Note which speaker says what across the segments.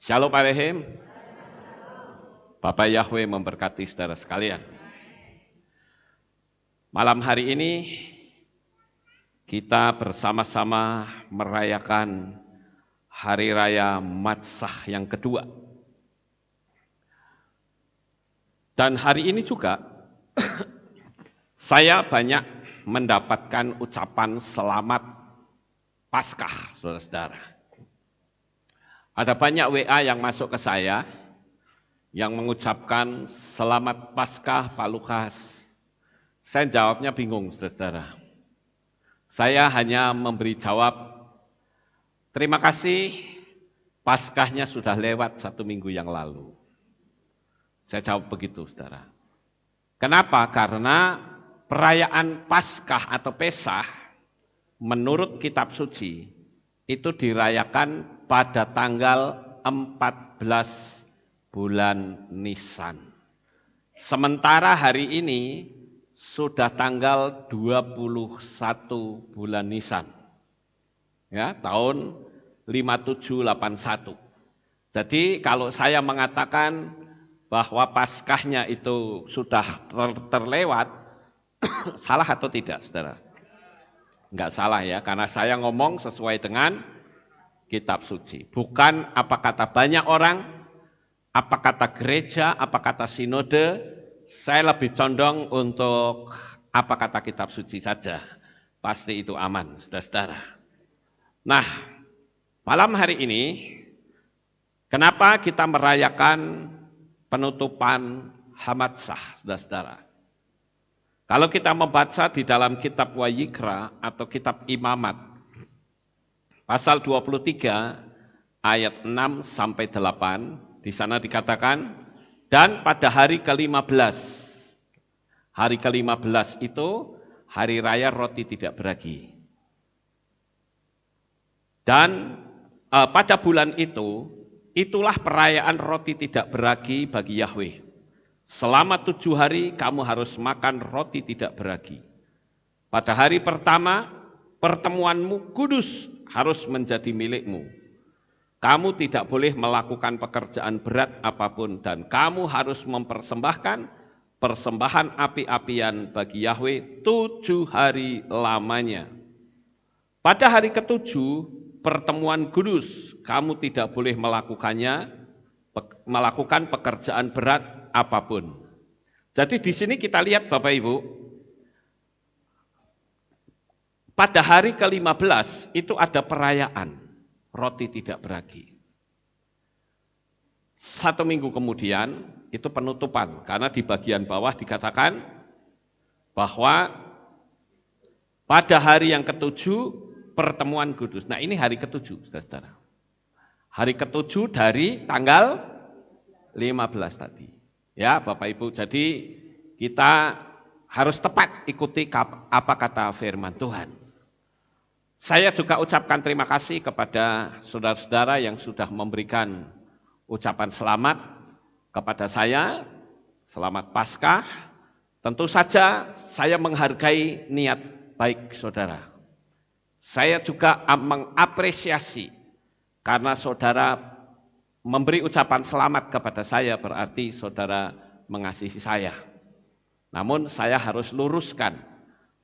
Speaker 1: Shalom Alehim. Bapak Yahweh memberkati saudara sekalian. Malam hari ini kita bersama-sama merayakan Hari Raya Matsah yang kedua. Dan hari ini juga saya banyak mendapatkan ucapan selamat Paskah, saudara-saudara. Ada banyak WA yang masuk ke saya yang mengucapkan selamat Paskah Pak Lukas. Saya jawabnya bingung, saudara-saudara. Saya hanya memberi jawab, terima kasih, Paskahnya sudah lewat 1 minggu yang lalu. Saya jawab begitu, saudara. Kenapa? Karena perayaan Paskah atau Pesah, menurut kitab suci, itu dirayakan pada tanggal 14 bulan Nisan. Sementara hari ini sudah tanggal 21 bulan Nisan. Ya, tahun 5781. Jadi kalau saya mengatakan bahwa Paskahnya itu sudah terlewat, salah atau tidak, saudara? Enggak salah ya, karena saya ngomong sesuai dengan kitab suci. Bukan apa kata banyak orang, apa kata gereja, apa kata sinode, saya lebih condong untuk apa kata kitab suci saja. Pasti itu aman, saudara-saudara. Nah, malam hari ini, kenapa kita merayakan penutupan Hamatsah, saudara-saudara? Kalau kita membaca di dalam kitab Wayikra atau kitab Imamat, pasal 23 ayat 6 sampai 8, di sana dikatakan, dan pada hari ke-15, hari ke-15 itu hari raya roti tidak beragi. Dan pada bulan itu, itulah perayaan roti tidak beragi bagi Yahweh. Selama 7 hari kamu harus makan roti tidak beragi. Pada hari pertama, pertemuanmu kudus harus menjadi milikmu. Kamu tidak boleh melakukan pekerjaan berat apapun dan kamu harus mempersembahkan persembahan api-apian bagi Yahweh 7 hari lamanya. Pada hari ke-7, pertemuan kudus, kamu tidak boleh melakukan pekerjaan berat apapun. Jadi di sini kita lihat Bapak Ibu, pada hari ke-15 itu ada perayaan roti tidak beragi. 1 minggu kemudian itu penutupan, karena di bagian bawah dikatakan bahwa pada hari yang ke-7 pertemuan kudus. Nah ini hari ke-7, saudara. Hari ke-7 dari tanggal 15 tadi. Ya Bapak Ibu, jadi kita harus tepat ikuti apa kata firman Tuhan. Saya juga ucapkan terima kasih kepada saudara-saudara yang sudah memberikan ucapan selamat kepada saya, selamat Paskah. Tentu saja saya menghargai niat baik saudara. Saya juga mengapresiasi karena saudara memberi ucapan selamat kepada saya, berarti saudara mengasihi saya. Namun saya harus luruskan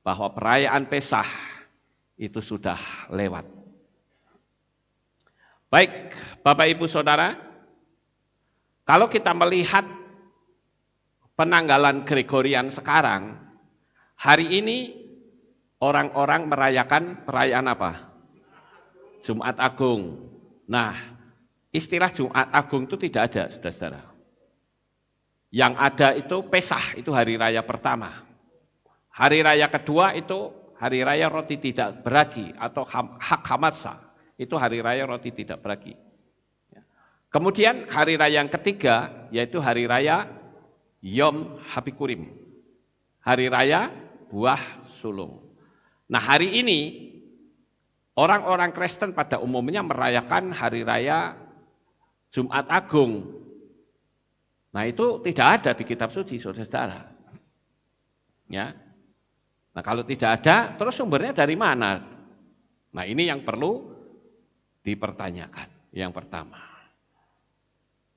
Speaker 1: bahwa perayaan Pesah itu sudah lewat. Baik, Bapak Ibu Saudara, kalau kita melihat penanggalan Gregorian sekarang, hari ini orang-orang merayakan perayaan apa? Jumat Agung. Nah, istilah Jumat Agung itu tidak ada, saudara-saudara. Yang ada itu Pesah, itu hari raya pertama. Hari raya kedua itu hari raya roti tidak beragi atau Hak Hamatsah, itu hari raya roti tidak beragi. Kemudian hari raya yang ketiga yaitu hari raya Yom Hapikurim, hari raya buah sulung. Nah hari ini orang-orang Kristen pada umumnya merayakan hari raya Jumat Agung. Nah itu tidak ada di kitab suci, saudara-saudara. Ya. Nah kalau tidak ada, terus sumbernya dari mana? Nah ini yang perlu dipertanyakan, yang pertama.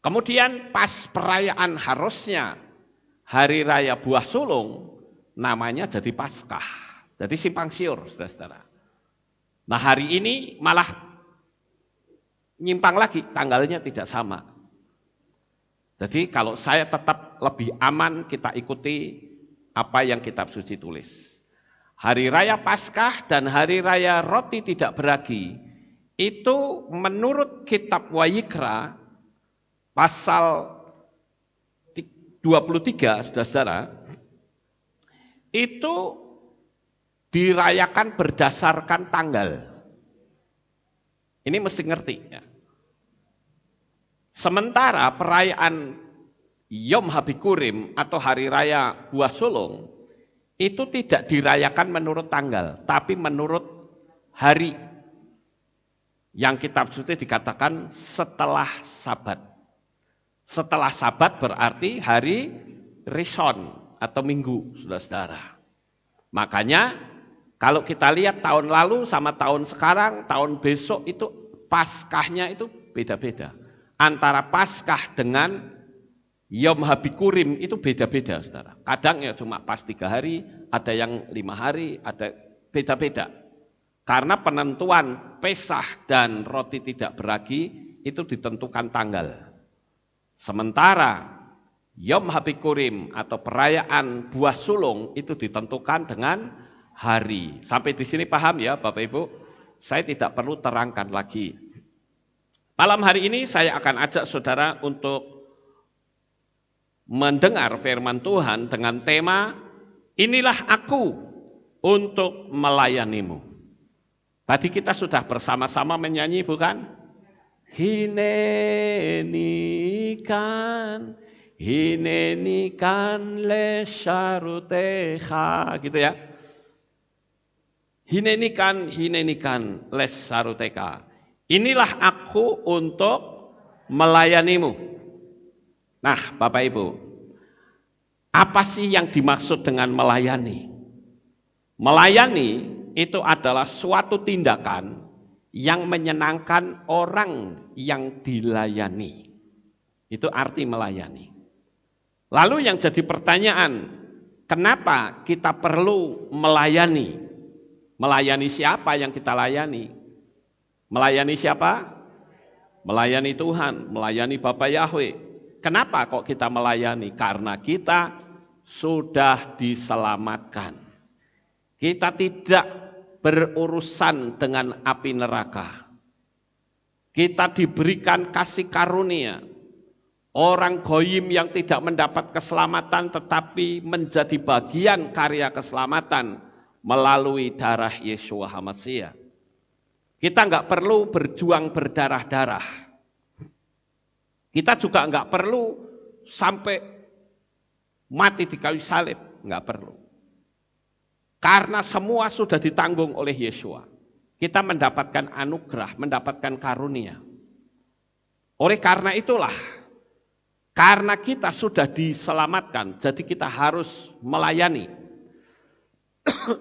Speaker 1: Kemudian pas perayaan harusnya hari raya buah sulung, namanya jadi Paskah. Jadi simpang siur, saudara-saudara. Nah hari ini malah nyimpang lagi, tanggalnya tidak sama. Jadi kalau saya tetap lebih aman kita ikuti apa yang kitab suci tulis. Hari raya Paskah dan hari raya roti tidak beragi, itu menurut kitab Wayikra, pasal 23, saudara-saudara, itu dirayakan berdasarkan tanggal. Ini mesti ngerti ya. Sementara perayaan Yom Habikurim atau hari raya buah sulung itu tidak dirayakan menurut tanggal, tapi menurut hari. Yang kitab suci dikatakan setelah Sabat. Setelah Sabat berarti hari Rishon atau Minggu, saudara-saudara. Makanya kalau kita lihat tahun lalu sama tahun sekarang, tahun besok itu Paskahnya itu beda-beda. Antara Paskah dengan Yom Habikurim itu beda-beda, saudara. Kadang ya cuma pas 3 hari, ada yang 5 hari, ada beda-beda. Karena penentuan Pesah dan roti tidak beragi itu ditentukan tanggal. Sementara Yom Habikurim atau perayaan buah sulung itu ditentukan dengan hari. Sampai di sini paham ya Bapak Ibu? Saya tidak perlu terangkan lagi. Malam hari ini saya akan ajak saudara untuk mendengar firman Tuhan dengan tema, inilah aku untuk melayanimu. Tadi kita sudah bersama-sama menyanyi bukan? Hinenikan lesharutecha, gitu ya. Hinenikan lesharutecha. Inilah aku untuk melayanimu. Nah, Bapak Ibu, apa sih yang dimaksud dengan melayani? Melayani itu adalah suatu tindakan yang menyenangkan orang yang dilayani. Itu arti melayani. Lalu yang jadi pertanyaan, kenapa kita perlu melayani? Melayani siapa yang kita layani? Melayani siapa? Melayani Tuhan, melayani Bapa Yahweh. Kenapa kok kita melayani? Karena kita sudah diselamatkan. Kita tidak berurusan dengan api neraka. Kita diberikan kasih karunia. Orang goyim yang tidak mendapat keselamatan tetapi menjadi bagian karya keselamatan melalui darah Yeshua HaMashiach. Kita nggak perlu berjuang berdarah-darah. Kita juga nggak perlu sampai mati di kayu salib, nggak perlu. Karena semua sudah ditanggung oleh Yeshua. Kita mendapatkan anugerah, mendapatkan karunia. Oleh karena itulah, karena kita sudah diselamatkan, jadi kita harus melayani.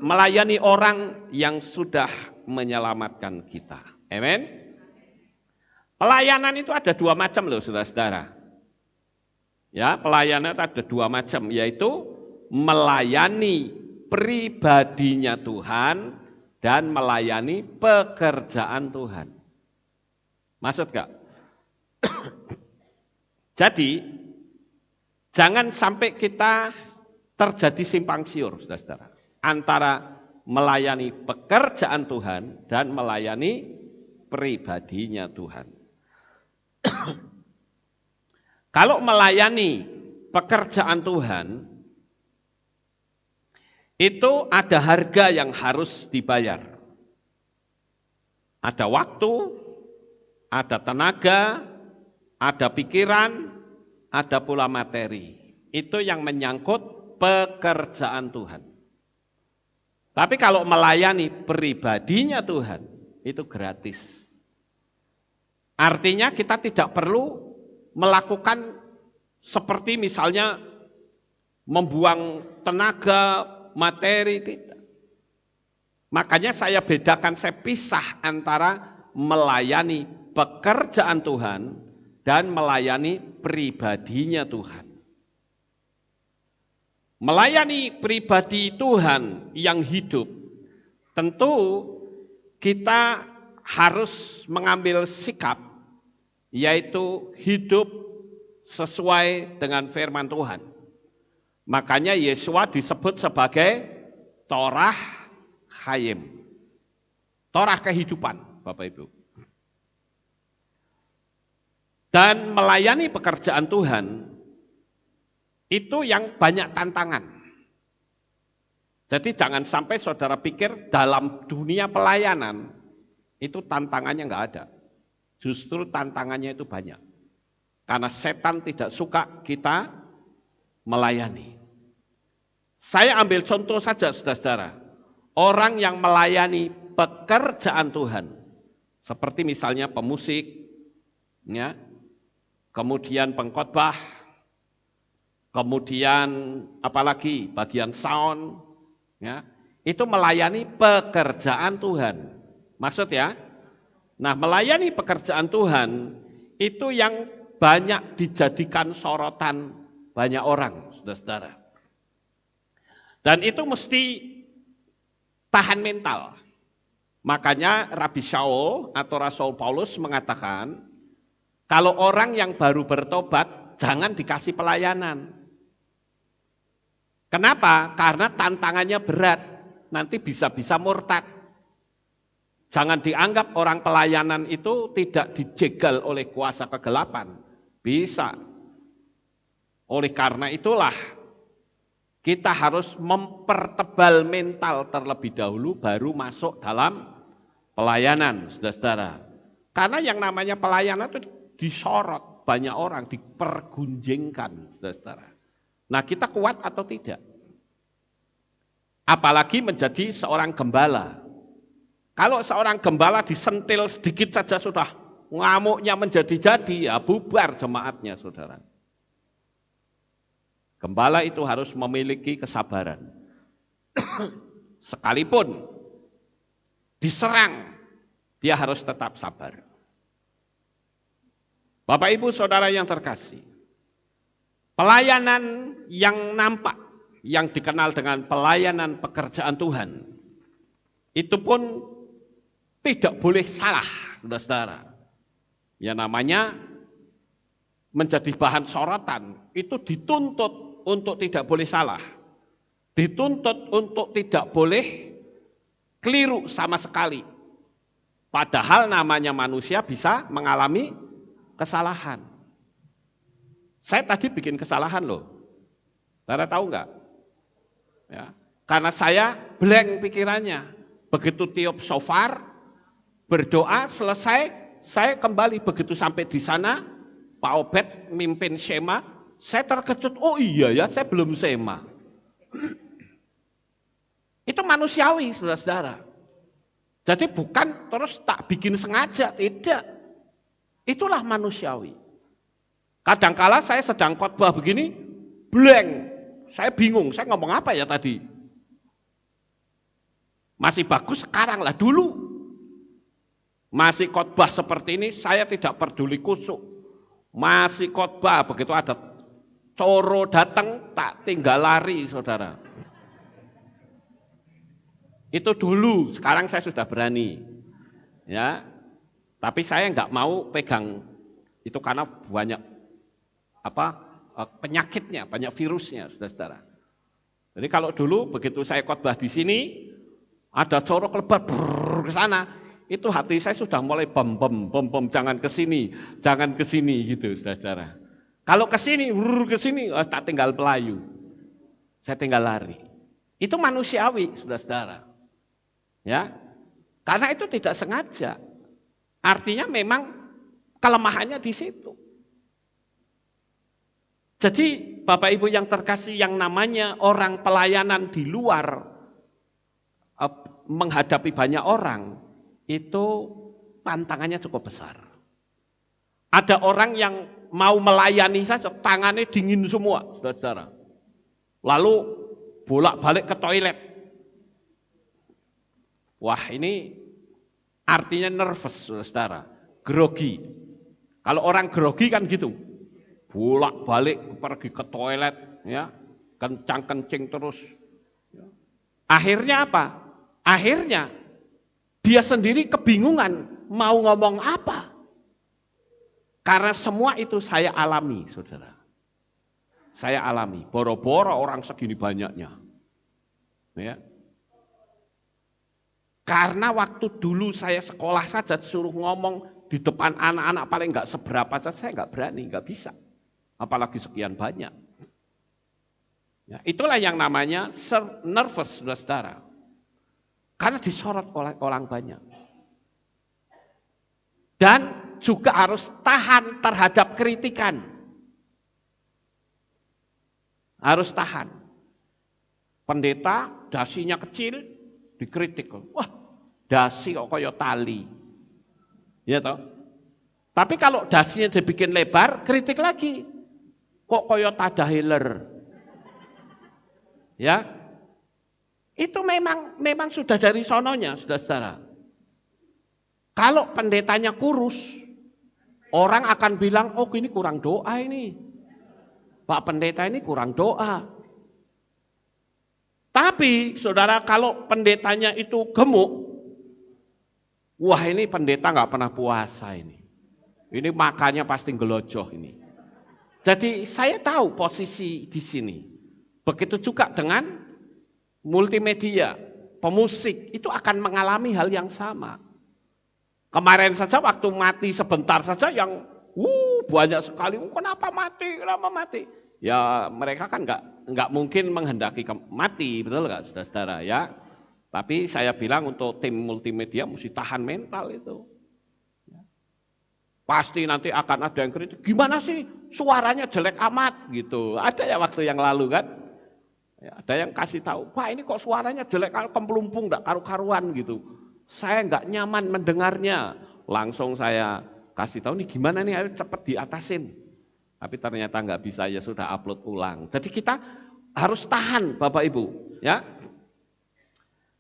Speaker 1: Melayani orang yang sudah menyelamatkan kita. Amin. Pelayanan itu ada 2 macam loh saudara-saudara. Ya, pelayanan itu ada 2 macam, yaitu melayani pribadinya Tuhan dan melayani pekerjaan Tuhan. Maksud gak? Jadi, jangan sampai kita terjadi simpang siur, saudara-saudara, antara melayani pekerjaan Tuhan dan melayani pribadinya Tuhan. Kalau melayani pekerjaan Tuhan, itu ada harga yang harus dibayar. Ada waktu, ada tenaga, ada pikiran, ada pula materi. Itu yang menyangkut pekerjaan Tuhan. Tapi kalau melayani pribadinya Tuhan, itu gratis. Artinya kita tidak perlu melakukan seperti misalnya membuang tenaga, materi, tidak. Makanya saya bedakan, saya pisah antara melayani pekerjaan Tuhan dan melayani pribadinya Tuhan. Melayani pribadi Tuhan yang hidup, tentu kita harus mengambil sikap, yaitu hidup sesuai dengan firman Tuhan. Makanya Yesua disebut sebagai Torah Hayim. Torah kehidupan, Bapak Ibu. Dan melayani pekerjaan Tuhan, itu yang banyak tantangan. Jadi jangan sampai saudara pikir dalam dunia pelayanan, itu tantangannya enggak ada. Justru tantangannya itu banyak. Karena setan tidak suka kita melayani. Saya ambil contoh saja, saudara-saudara. Orang yang melayani pekerjaan Tuhan, seperti misalnya pemusik, ya, kemudian pengkhotbah, kemudian apalagi bagian sound, ya, itu melayani pekerjaan Tuhan. Maksud ya, nah melayani pekerjaan Tuhan itu yang banyak dijadikan sorotan banyak orang, saudara-saudara. Dan itu mesti tahan mental. Makanya Rabi Shaul atau Rasul Paulus mengatakan, kalau orang yang baru bertobat, jangan dikasih pelayanan. Kenapa? Karena tantangannya berat, nanti bisa-bisa murtad. Jangan dianggap orang pelayanan itu tidak dijegal oleh kuasa kegelapan. Bisa. Oleh karena itulah, kita harus mempertebal mental terlebih dahulu baru masuk dalam pelayanan, saudara-saudara. Karena yang namanya pelayanan itu disorot banyak orang, dipergunjingkan, saudara-saudara. Nah, kita kuat atau tidak? Apalagi menjadi seorang gembala. Kalau seorang gembala disentil sedikit saja sudah ngamuknya menjadi-jadi, ya bubar jemaatnya, saudara. Gembala itu harus memiliki kesabaran. Sekalipun diserang, dia harus tetap sabar. Bapak Ibu Saudara yang terkasih, pelayanan yang nampak, yang dikenal dengan pelayanan pekerjaan Tuhan, itu pun tidak boleh salah, saudara-saudara. Ya namanya menjadi bahan sorotan, itu dituntut untuk tidak boleh salah. Dituntut untuk tidak boleh keliru sama sekali. Padahal namanya manusia bisa mengalami kesalahan. Saya tadi bikin kesalahan loh. Saudara tahu enggak? Ya, karena saya blank pikirannya. Begitu tiup shofar, berdoa selesai, saya kembali begitu sampai di sana, Pak Obed mimpin Shema. Saya terkejut, oh iya ya, saya belum sema. Itu manusiawi, saudara-saudara. Jadi bukan terus tak bikin sengaja, tidak. Itulah manusiawi. Kadangkala saya sedang khotbah begini, blank. Saya bingung, saya ngomong apa ya tadi? Masih bagus sekarang lah, dulu. Masih khotbah seperti ini, saya tidak peduli kusuk. Masih khotbah, begitu ada coro datang, tak tinggal lari, saudara. Itu dulu, sekarang saya sudah berani. Ya, tapi saya nggak mau pegang itu karena banyak penyakitnya, banyak virusnya, saudara-saudara. Jadi kalau dulu begitu saya khotbah di sini, ada coro kelebat ke sana, itu hati saya sudah mulai bom, jangan ke sini gitu, saudara-saudara. Kalau ke sini, tak tinggal pelayu. Saya tinggal lari. Itu manusiawi, saudara-saudara. Ya. Karena itu tidak sengaja. Artinya memang kelemahannya di situ. Jadi Bapak Ibu yang terkasih, yang namanya orang pelayanan di luar menghadapi banyak orang, itu tantangannya cukup besar. Ada orang yang mau melayani saja, tangannya dingin semua, saudara. Lalu bolak-balik ke toilet. Wah, ini artinya nervous, saudara. Grogi. Kalau orang grogi kan gitu, bolak-balik pergi ke toilet, ya, kencang-kencing terus. Akhirnya apa? Akhirnya dia sendiri kebingungan mau ngomong apa. Karena semua itu saya alami, saudara. Saya alami, boro-boro orang segini banyaknya. Ya. Karena waktu dulu saya sekolah saja disuruh ngomong di depan anak-anak paling nggak seberapa saja, saya nggak berani, nggak bisa. Apalagi sekian banyak. Ya, itulah yang namanya nervous, saudara. Karena disorot oleh orang banyak. Dan juga harus tahan terhadap kritikan. Harus tahan. Pendeta dasinya kecil dikritik. Wah, dasi kok kayak tali. Ya toh? Tapi kalau dasinya dibikin lebar, kritik lagi. Kok kayak tadahiler. Ya. Itu memang sudah dari sononya, saudara-saudara. Kalau pendetanya kurus, orang akan bilang, oh ini kurang doa ini. Pak pendeta ini kurang doa. Tapi saudara kalau pendetanya itu gemuk, wah ini pendeta nggak pernah puasa ini. Ini makannya pasti gelojoh ini. Jadi saya tahu posisi di sini. Begitu juga dengan multimedia, pemusik, itu akan mengalami hal yang sama. Kemarin saja waktu mati sebentar saja yang banyak sekali, kenapa mati? Ya mereka kan nggak mungkin menghendaki mati, betul nggak saudara-saudara ya. Tapi saya bilang untuk tim multimedia mesti tahan mental itu. Pasti nanti akan ada yang kritik, gimana sih suaranya jelek amat gitu. Ada ya waktu yang lalu kan. Ya, ada yang kasih tahu, Pak ini kok suaranya jelek, kemplumpung, enggak karu-karuan gitu. Saya enggak nyaman mendengarnya. Langsung saya kasih tahu, nih gimana nih, ayo cepat diatasin. Tapi ternyata enggak bisa, ya sudah upload ulang. Jadi kita harus tahan Bapak Ibu. Ya.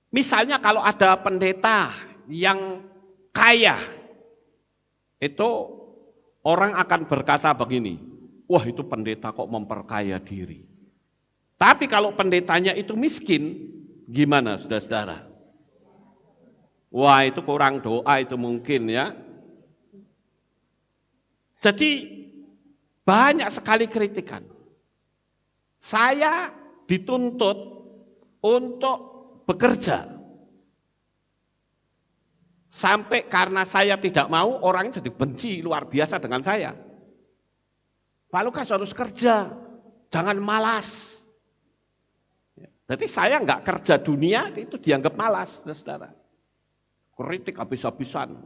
Speaker 1: Misalnya kalau ada pendeta yang kaya, itu orang akan berkata begini, wah itu pendeta kok memperkaya diri. Tapi kalau pendetanya itu miskin, gimana saudara-saudara? Wah itu kurang doa itu mungkin ya. Jadi banyak sekali kritikan. Saya dituntut untuk bekerja. Sampai karena saya tidak mau, orang jadi benci luar biasa dengan saya. Pak Lukas harus kerja, jangan malas. Jadi saya enggak kerja dunia itu dianggap malas, saudara. Kritik habis-habisan.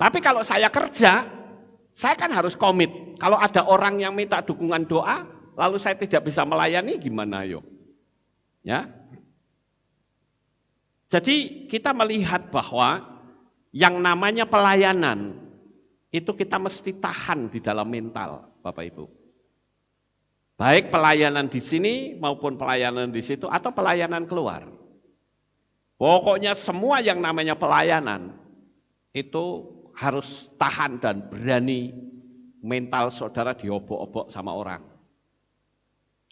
Speaker 1: Tapi kalau saya kerja, saya kan harus komit. Kalau ada orang yang minta dukungan doa, lalu saya tidak bisa melayani, gimana yuk? Ya. Jadi kita melihat bahwa yang namanya pelayanan itu kita mesti tahan di dalam mental, Bapak Ibu. Baik pelayanan di sini maupun pelayanan di situ atau pelayanan keluar. Pokoknya semua yang namanya pelayanan itu harus tahan dan berani mental saudara diobok-obok sama orang.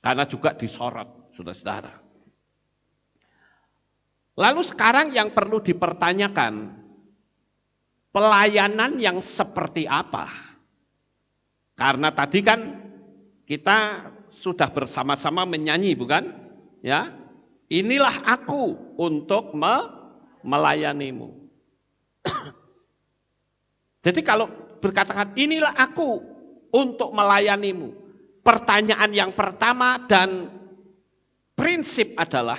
Speaker 1: Karena juga disorot, saudara-saudara. Lalu sekarang yang perlu dipertanyakan, pelayanan yang seperti apa? Karena tadi kan kita sudah bersama-sama menyanyi, bukan? Ya, inilah aku untuk melayanimu. Jadi kalau berkatakan inilah aku untuk melayanimu, pertanyaan yang pertama dan prinsip adalah,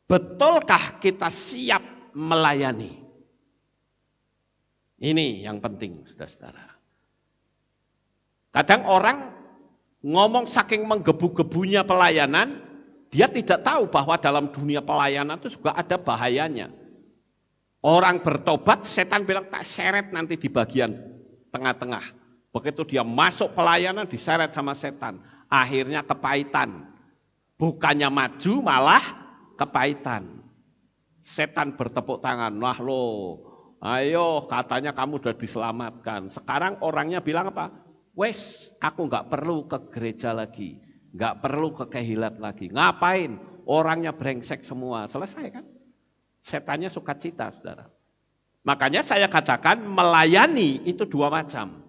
Speaker 1: betulkah kita siap melayani? Ini yang penting, saudara-saudara. Kadang orang ngomong saking menggebu-gebunya pelayanan, dia tidak tahu bahwa dalam dunia pelayanan itu juga ada bahayanya. Orang bertobat, setan bilang tak seret nanti di bagian tengah-tengah. Begitu dia masuk pelayanan, diseret sama setan. Akhirnya kepahitan. Bukannya maju, malah kepahitan. Setan bertepuk tangan, wah lo Ayo, katanya kamu udah diselamatkan. Sekarang orangnya bilang apa? Wes, aku nggak perlu ke gereja lagi, nggak perlu ke kehilat lagi. Ngapain? Orangnya brengsek semua. Selesai kan? Setannya sukacita, saudara. Makanya saya katakan melayani itu dua macam.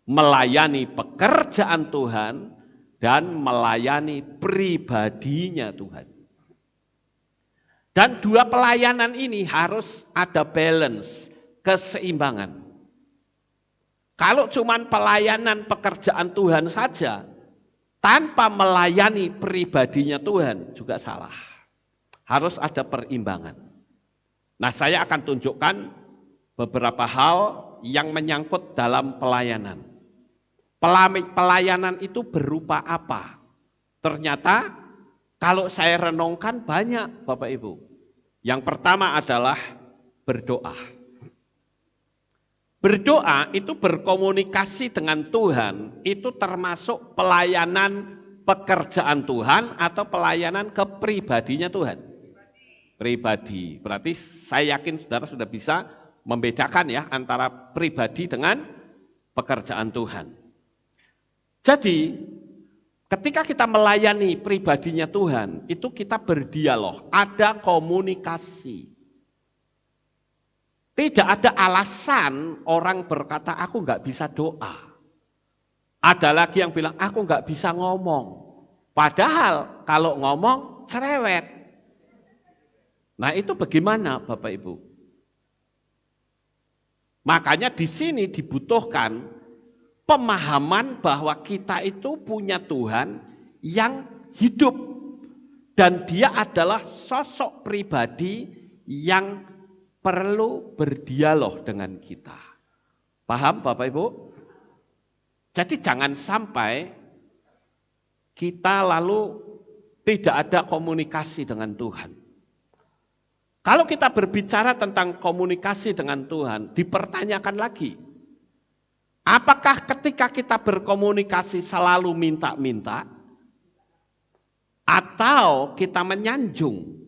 Speaker 1: Melayani pekerjaan Tuhan dan melayani pribadinya Tuhan. Dan dua pelayanan ini harus ada balance, keseimbangan. Kalau cuman pelayanan pekerjaan Tuhan saja, tanpa melayani pribadinya Tuhan juga salah. Harus ada perimbangan. Nah, saya akan tunjukkan beberapa hal yang menyangkut dalam pelayanan. Pelayanan itu berupa apa? Ternyata kalau saya renungkan banyak Bapak Ibu. Yang pertama adalah berdoa. Berdoa itu berkomunikasi dengan Tuhan, itu termasuk pelayanan pekerjaan Tuhan atau pelayanan kepribadinya Tuhan. Pribadi, berarti saya yakin saudara sudah bisa membedakan ya antara pribadi dengan pekerjaan Tuhan. Jadi ketika kita melayani pribadinya Tuhan, itu kita berdialog, ada komunikasi. Tidak ada alasan orang berkata aku nggak bisa doa. Ada lagi yang bilang aku nggak bisa ngomong. Padahal kalau ngomong cerewet. Nah itu bagaimana Bapak Ibu? Makanya di sini dibutuhkan pemahaman bahwa kita itu punya Tuhan yang hidup. Dan dia adalah sosok pribadi yang perlu berdialog dengan kita. Paham Bapak Ibu? Jadi jangan sampai kita lalu tidak ada komunikasi dengan Tuhan. Kalau kita berbicara tentang komunikasi dengan Tuhan, dipertanyakan lagi. Apakah ketika kita berkomunikasi selalu minta-minta? Atau kita menyanjung?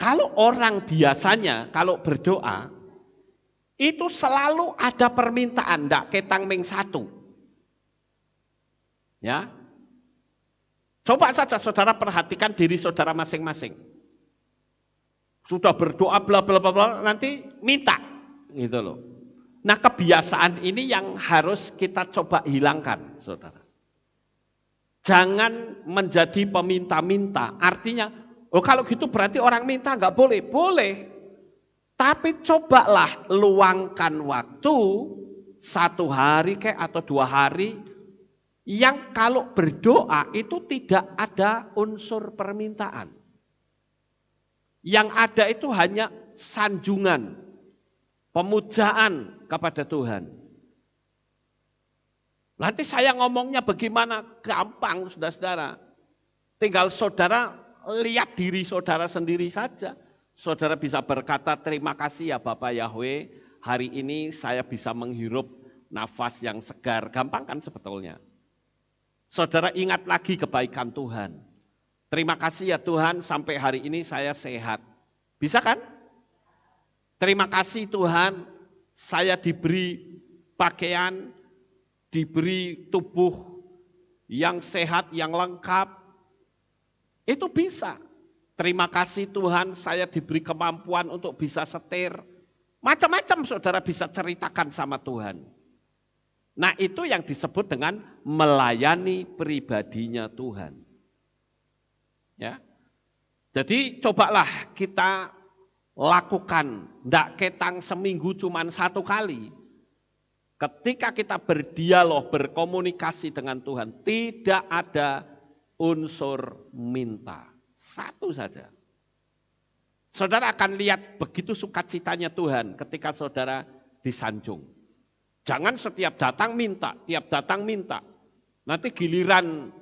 Speaker 1: Kalau orang biasanya, kalau berdoa, itu selalu ada permintaan, ndak ketang ming satu. Ya, coba saja saudara perhatikan diri saudara masing-masing. Sudah berdoa bla bla bla bla, nanti minta, gitu loh. Nah kebiasaan ini yang harus kita coba hilangkan, saudara. Jangan menjadi peminta-minta. Artinya, oh kalau gitu berarti orang minta nggak boleh. Boleh. Tapi cobalah luangkan waktu 1 hari atau 2 hari yang kalau berdoa itu tidak ada unsur permintaan. Yang ada itu hanya sanjungan, pemujaan kepada Tuhan. Nanti saya ngomongnya bagaimana? Gampang, saudara-saudara. Tinggal saudara lihat diri saudara sendiri saja. Saudara bisa berkata, terima kasih ya Bapak Yahweh, hari ini saya bisa menghirup nafas yang segar. Gampang kan sebetulnya. Saudara ingat lagi kebaikan Tuhan. Terima kasih ya Tuhan, sampai hari ini saya sehat. Bisa kan? Terima kasih Tuhan, saya diberi pakaian, diberi tubuh yang sehat, yang lengkap. Itu bisa. Terima kasih Tuhan, saya diberi kemampuan untuk bisa setir. Macam-macam saudara bisa ceritakan sama Tuhan. Nah itu yang disebut dengan melayani pribadinya Tuhan. Ya, jadi cobalah kita lakukan, ndak ketang seminggu cuman 1 kali. Ketika kita berdialog, berkomunikasi dengan Tuhan, tidak ada unsur minta. 1 saja. Saudara akan lihat begitu sukacitanya Tuhan ketika saudara disanjung. Jangan setiap datang minta, tiap datang minta. Nanti giliran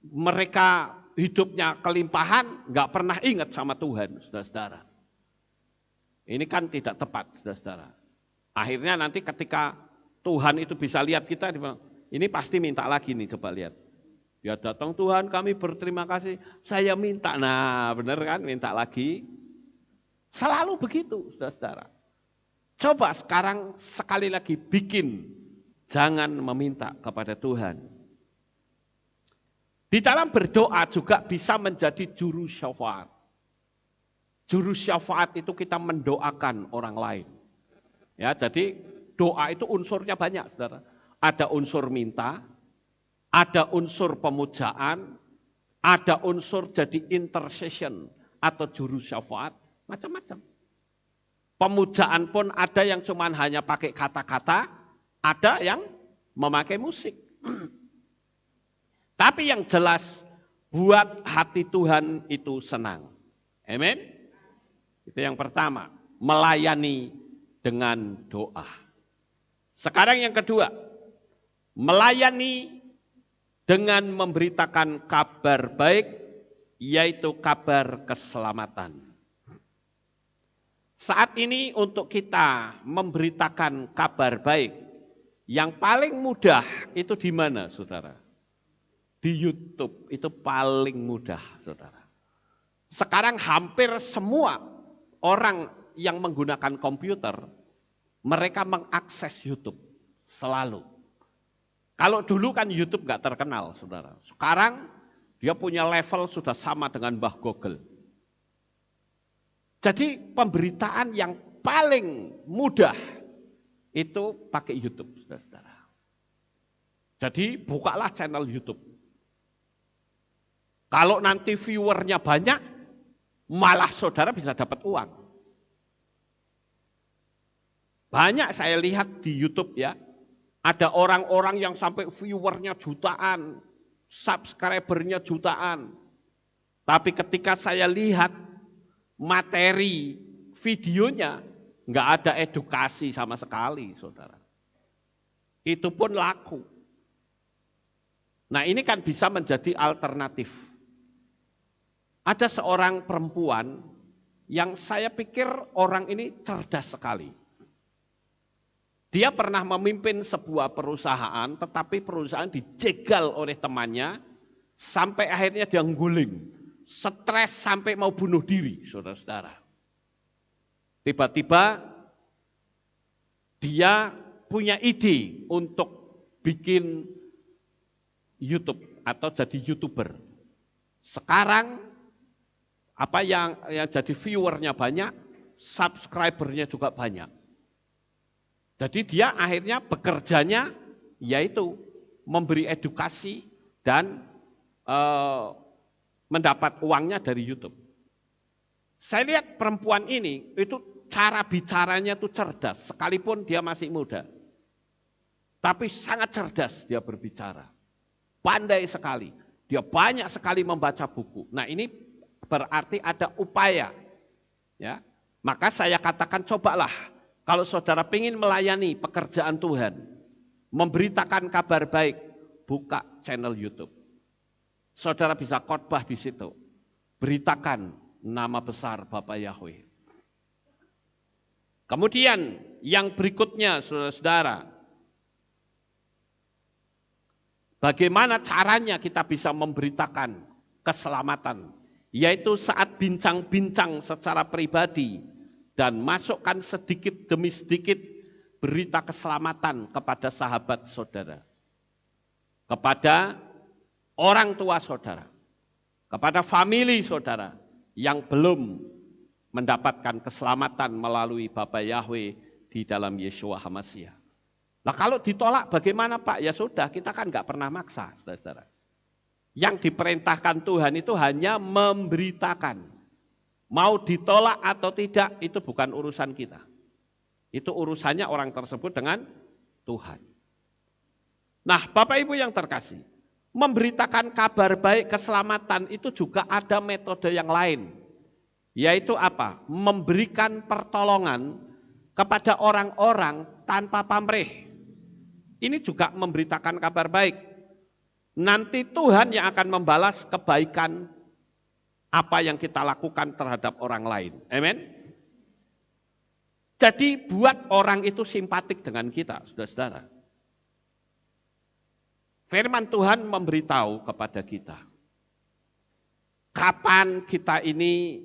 Speaker 1: mereka hidupnya kelimpahan, nggak pernah ingat sama Tuhan, saudara-saudara. Ini kan tidak tepat, saudara-saudara. Akhirnya nanti ketika Tuhan itu bisa lihat kita, ini pasti minta lagi nih, coba lihat. Ya datang Tuhan, kami berterima kasih, saya minta. Nah benar kan, minta lagi. Selalu begitu, saudara-saudara. Coba sekarang sekali lagi bikin, jangan meminta kepada Tuhan. Di dalam berdoa juga bisa menjadi juru syafaat. Juru syafaat itu kita mendoakan orang lain. Ya, jadi doa itu unsurnya banyak, saudara. Ada unsur minta, ada unsur pemujaan, ada unsur jadi intercession atau juru syafaat, macam-macam. Pemujaan pun ada yang cuma hanya pakai kata-kata, ada yang memakai musik. Tapi yang jelas buat hati Tuhan itu senang. Amin. Itu yang pertama, melayani dengan doa. Sekarang yang kedua, melayani dengan memberitakan kabar baik, yaitu kabar keselamatan. Saat ini untuk kita memberitakan kabar baik, yang paling mudah itu di mana, saudara? Di YouTube, itu paling mudah, saudara. Sekarang hampir semua orang yang menggunakan komputer, mereka mengakses YouTube selalu. Kalau dulu kan YouTube nggak terkenal, saudara. Sekarang dia punya level sudah sama dengan Mbah Google. Jadi pemberitaan yang paling mudah itu pakai YouTube, saudara. Jadi bukalah channel YouTube. Kalau nanti viewernya banyak, malah saudara bisa dapat uang. Banyak saya lihat di YouTube ya, ada orang-orang yang sampai viewernya jutaan, subscribernya jutaan. Tapi ketika saya lihat materi videonya, nggak ada edukasi sama sekali, saudara. Itu pun laku. Nah ini kan bisa menjadi alternatif. Ada seorang perempuan yang saya pikir orang ini cerdas sekali. Dia pernah memimpin sebuah perusahaan, tetapi perusahaan dijegal oleh temannya, sampai akhirnya dia guling. Stres sampai mau bunuh diri, saudara-saudara. Tiba-tiba dia punya ide untuk bikin YouTube atau jadi YouTuber. Sekarang apa yang jadi viewernya banyak, subscribernya juga banyak. Jadi dia akhirnya bekerjanya yaitu memberi edukasi dan mendapat uangnya dari YouTube. Saya lihat perempuan ini itu cara bicaranya itu cerdas, sekalipun dia masih muda. Tapi sangat cerdas dia berbicara. Pandai sekali. Dia banyak sekali membaca buku. Nah ini berarti ada upaya. Ya, maka saya katakan cobalah kalau saudara ingin melayani pekerjaan Tuhan, memberitakan kabar baik, buka channel YouTube. Saudara bisa khotbah di situ. Beritakan nama besar Bapak Yahweh. Kemudian yang berikutnya saudara-saudara, bagaimana caranya kita bisa memberitakan keselamatan, yaitu saat bincang-bincang secara pribadi dan masukkan sedikit demi sedikit berita keselamatan kepada sahabat saudara, kepada orang tua saudara, kepada famili saudara yang belum mendapatkan keselamatan melalui Bapa Yahweh di dalam Yeshua HaMashiach. Nah kalau ditolak bagaimana Pak? Ya sudah, kita kan nggak pernah maksa, saudara-saudara. Yang diperintahkan Tuhan itu hanya memberitakan. Mau ditolak atau tidak itu bukan urusan kita. Itu urusannya orang tersebut dengan Tuhan. Nah Bapak Ibu yang terkasih, memberitakan kabar baik keselamatan itu juga ada metode yang lain. Yaitu apa? Memberikan pertolongan kepada orang-orang tanpa pamrih. Ini juga memberitakan kabar baik. Nanti Tuhan yang akan membalas kebaikan apa yang kita lakukan terhadap orang lain. Amin. Jadi buat orang itu simpatik dengan kita, saudara-saudara. Firman Tuhan memberitahu kepada kita, kapan kita ini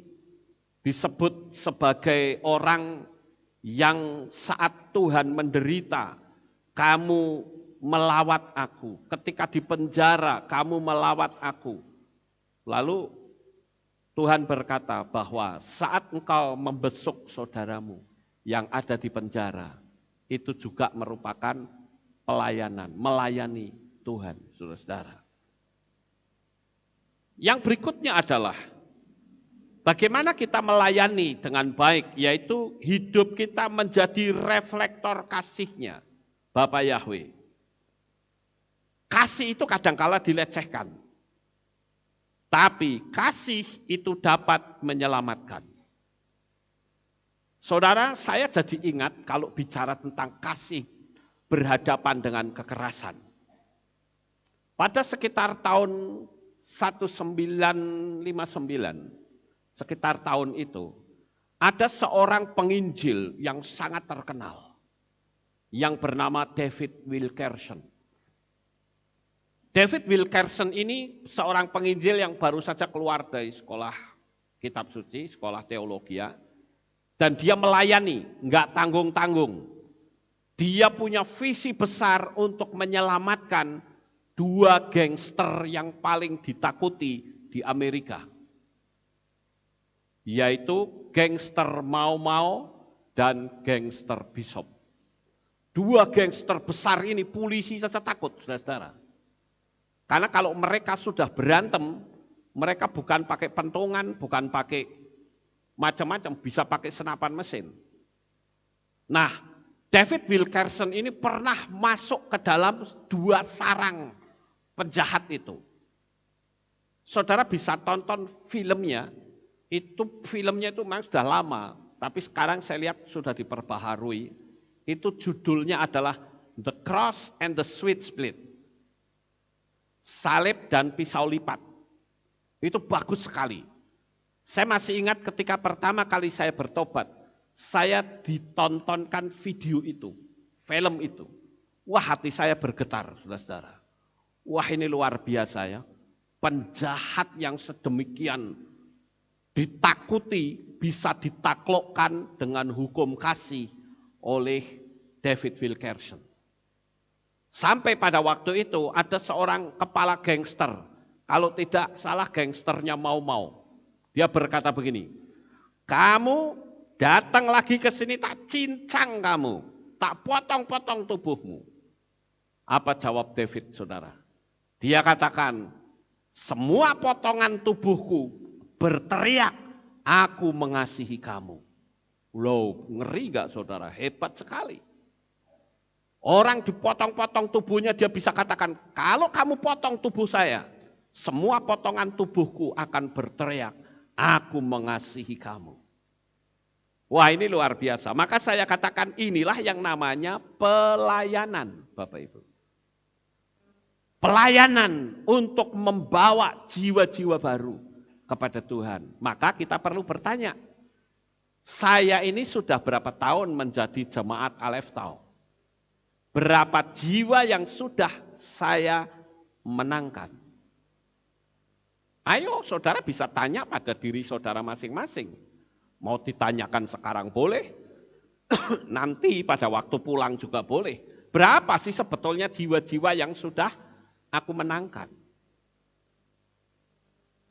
Speaker 1: disebut sebagai orang yang saat Tuhan menderita, kamu melawat aku. Ketika di penjara, kamu melawat aku. Lalu Tuhan berkata bahwa saat engkau membesuk saudaramu yang ada di penjara, itu juga merupakan pelayanan, melayani Tuhan, saudara-saudara. Yang berikutnya adalah bagaimana kita melayani dengan baik, yaitu hidup kita menjadi reflektor kasih-Nya, Bapa Yahweh. Kasih itu kadangkala dilecehkan, tapi kasih itu dapat menyelamatkan. Saudara, saya jadi ingat kalau bicara tentang kasih berhadapan dengan kekerasan. Pada sekitar tahun 1959, sekitar tahun itu, ada seorang penginjil yang sangat terkenal, yang bernama David Wilkerson. David Wilkerson ini seorang penginjil yang baru saja keluar dari sekolah kitab suci, sekolah teologi, dan dia melayani, enggak tanggung-tanggung. Dia punya visi besar untuk menyelamatkan dua gangster yang paling ditakuti di Amerika, yaitu gangster Mau Mau dan gangster Bishop. Dua gangster besar ini polisi saja takut, saudara-saudara. Karena kalau mereka sudah berantem, mereka bukan pakai pentungan, bukan pakai macam-macam, bisa pakai senapan mesin. Nah, David Wilkerson ini pernah masuk ke dalam dua sarang penjahat itu. Saudara bisa tonton filmnya, filmnya itu memang sudah lama, tapi sekarang saya lihat sudah diperbaharui. Itu judulnya adalah The Cross and the Switchblade. Salib dan pisau lipat. Itu bagus sekali. Saya masih ingat ketika pertama kali saya bertobat, saya ditontonkan video itu, film itu. Wah, hati saya bergetar, saudara-saudara. Wah, ini luar biasa ya. Penjahat yang sedemikian ditakuti bisa ditaklukkan dengan hukum kasih oleh David Wilkerson. Sampai pada waktu itu ada seorang kepala gangster, kalau tidak salah gangsternya Mau Mau. Dia berkata begini, kamu datang lagi ke sini tak cincang kamu, tak potong-potong tubuhmu. Apa jawab David, saudara? Dia katakan, semua potongan tubuhku berteriak, aku mengasihi kamu. Loh, ngeri gak saudara? Hebat sekali. Orang dipotong-potong tubuhnya dia bisa katakan, kalau kamu potong tubuh saya, semua potongan tubuhku akan berteriak, aku mengasihi kamu. Wah, ini luar biasa. Maka saya katakan inilah yang namanya pelayanan, Bapak Ibu. Pelayanan untuk membawa jiwa-jiwa baru kepada Tuhan. Maka kita perlu bertanya, saya ini sudah berapa tahun menjadi jemaat Aleph Tau? Berapa jiwa yang sudah saya menangkan? Ayo saudara bisa tanya pada diri saudara masing-masing. Mau ditanyakan sekarang boleh, nanti pada waktu pulang juga boleh. Berapa sih sebetulnya jiwa-jiwa yang sudah aku menangkan?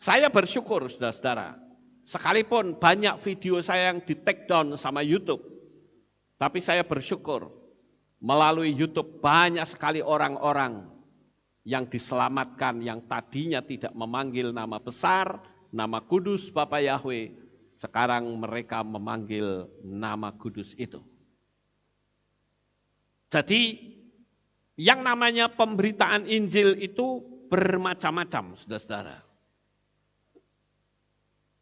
Speaker 1: Saya bersyukur saudara-saudara, sekalipun banyak video saya yang di take down sama YouTube, tapi saya bersyukur melalui YouTube banyak sekali orang-orang yang diselamatkan, yang tadinya tidak memanggil nama besar, nama kudus Bapa Yahweh, sekarang mereka memanggil nama kudus itu. Jadi yang namanya pemberitaan Injil itu bermacam-macam, saudara-saudara.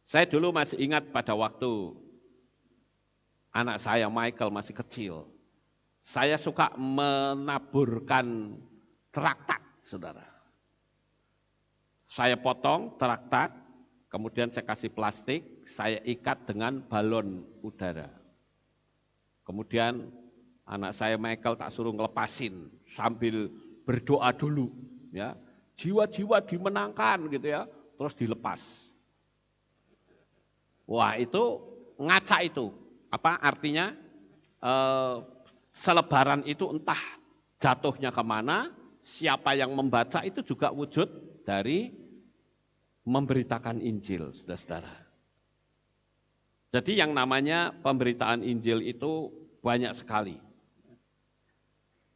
Speaker 1: Saya dulu masih ingat pada waktu anak saya Michael masih kecil, saya suka menaburkan traktat, saudara. Saya potong traktat, kemudian saya kasih plastik, saya ikat dengan balon udara. Kemudian anak saya Michael tak suruh ngelepasin sambil berdoa dulu, ya. Jiwa-jiwa dimenangkan gitu ya, terus dilepas. Wah itu ngaca itu. Apa artinya? Selebaran itu entah jatuhnya kemana, siapa yang membaca itu juga wujud dari memberitakan Injil, saudara-saudara. Jadi yang namanya pemberitaan Injil itu banyak sekali.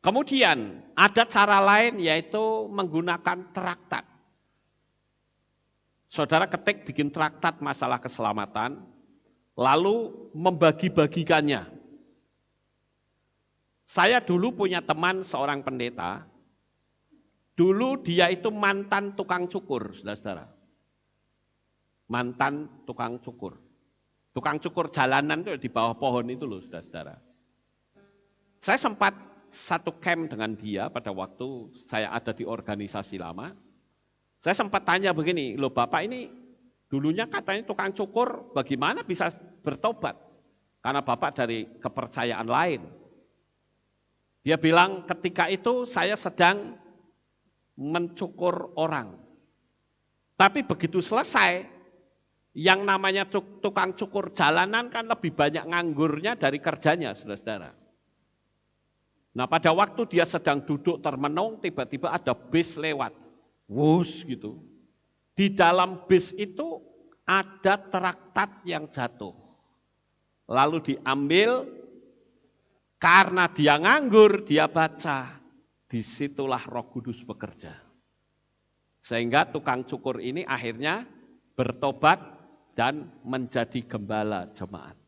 Speaker 1: Kemudian ada cara lain yaitu menggunakan traktat. Saudara ketik bikin traktat masalah keselamatan, lalu membagi-bagikannya. Saya dulu punya teman seorang pendeta, dulu dia itu mantan tukang cukur, saudara-saudara. Mantan tukang cukur. Tukang cukur jalanan itu di bawah pohon itu loh, saudara-saudara. Saya sempat satu camp dengan dia pada waktu saya ada di organisasi lama. Saya sempat tanya begini, loh Bapak ini dulunya katanya tukang cukur, bagaimana bisa bertobat? Karena Bapak dari kepercayaan lain. Dia bilang ketika itu saya sedang mencukur orang. Tapi begitu selesai, yang namanya tukang cukur jalanan kan lebih banyak nganggurnya dari kerjanya, saudara-saudara. Nah pada waktu dia sedang duduk termenung, tiba-tiba ada bis lewat. Wus gitu. Di dalam bis itu ada traktat yang jatuh. Lalu diambil, karena dia nganggur, dia baca. Disitulah Roh Kudus bekerja. Sehingga tukang cukur ini akhirnya bertobat dan menjadi gembala jemaat.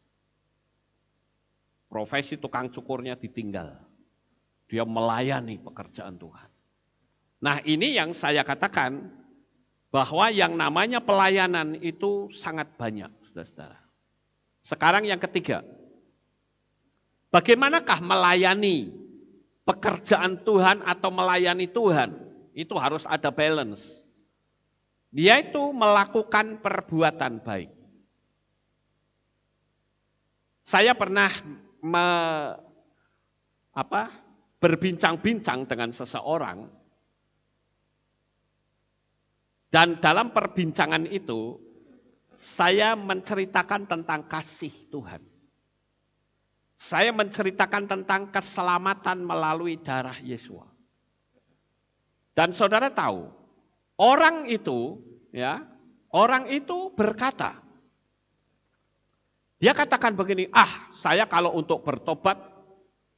Speaker 1: Profesi tukang cukurnya ditinggal. Dia melayani pekerjaan Tuhan. Nah ini yang saya katakan bahwa yang namanya pelayanan itu sangat banyak, saudara-saudara. Sekarang yang ketiga, bagaimanakah melayani pekerjaan Tuhan atau melayani Tuhan? Itu harus ada balance. Dia itu melakukan perbuatan baik. Saya pernah berbincang-bincang dengan seseorang, dan dalam perbincangan itu saya menceritakan tentang kasih Tuhan. Saya menceritakan tentang keselamatan melalui darah Yesus. Dan saudara tahu, orang itu berkata, dia katakan begini, saya kalau untuk bertobat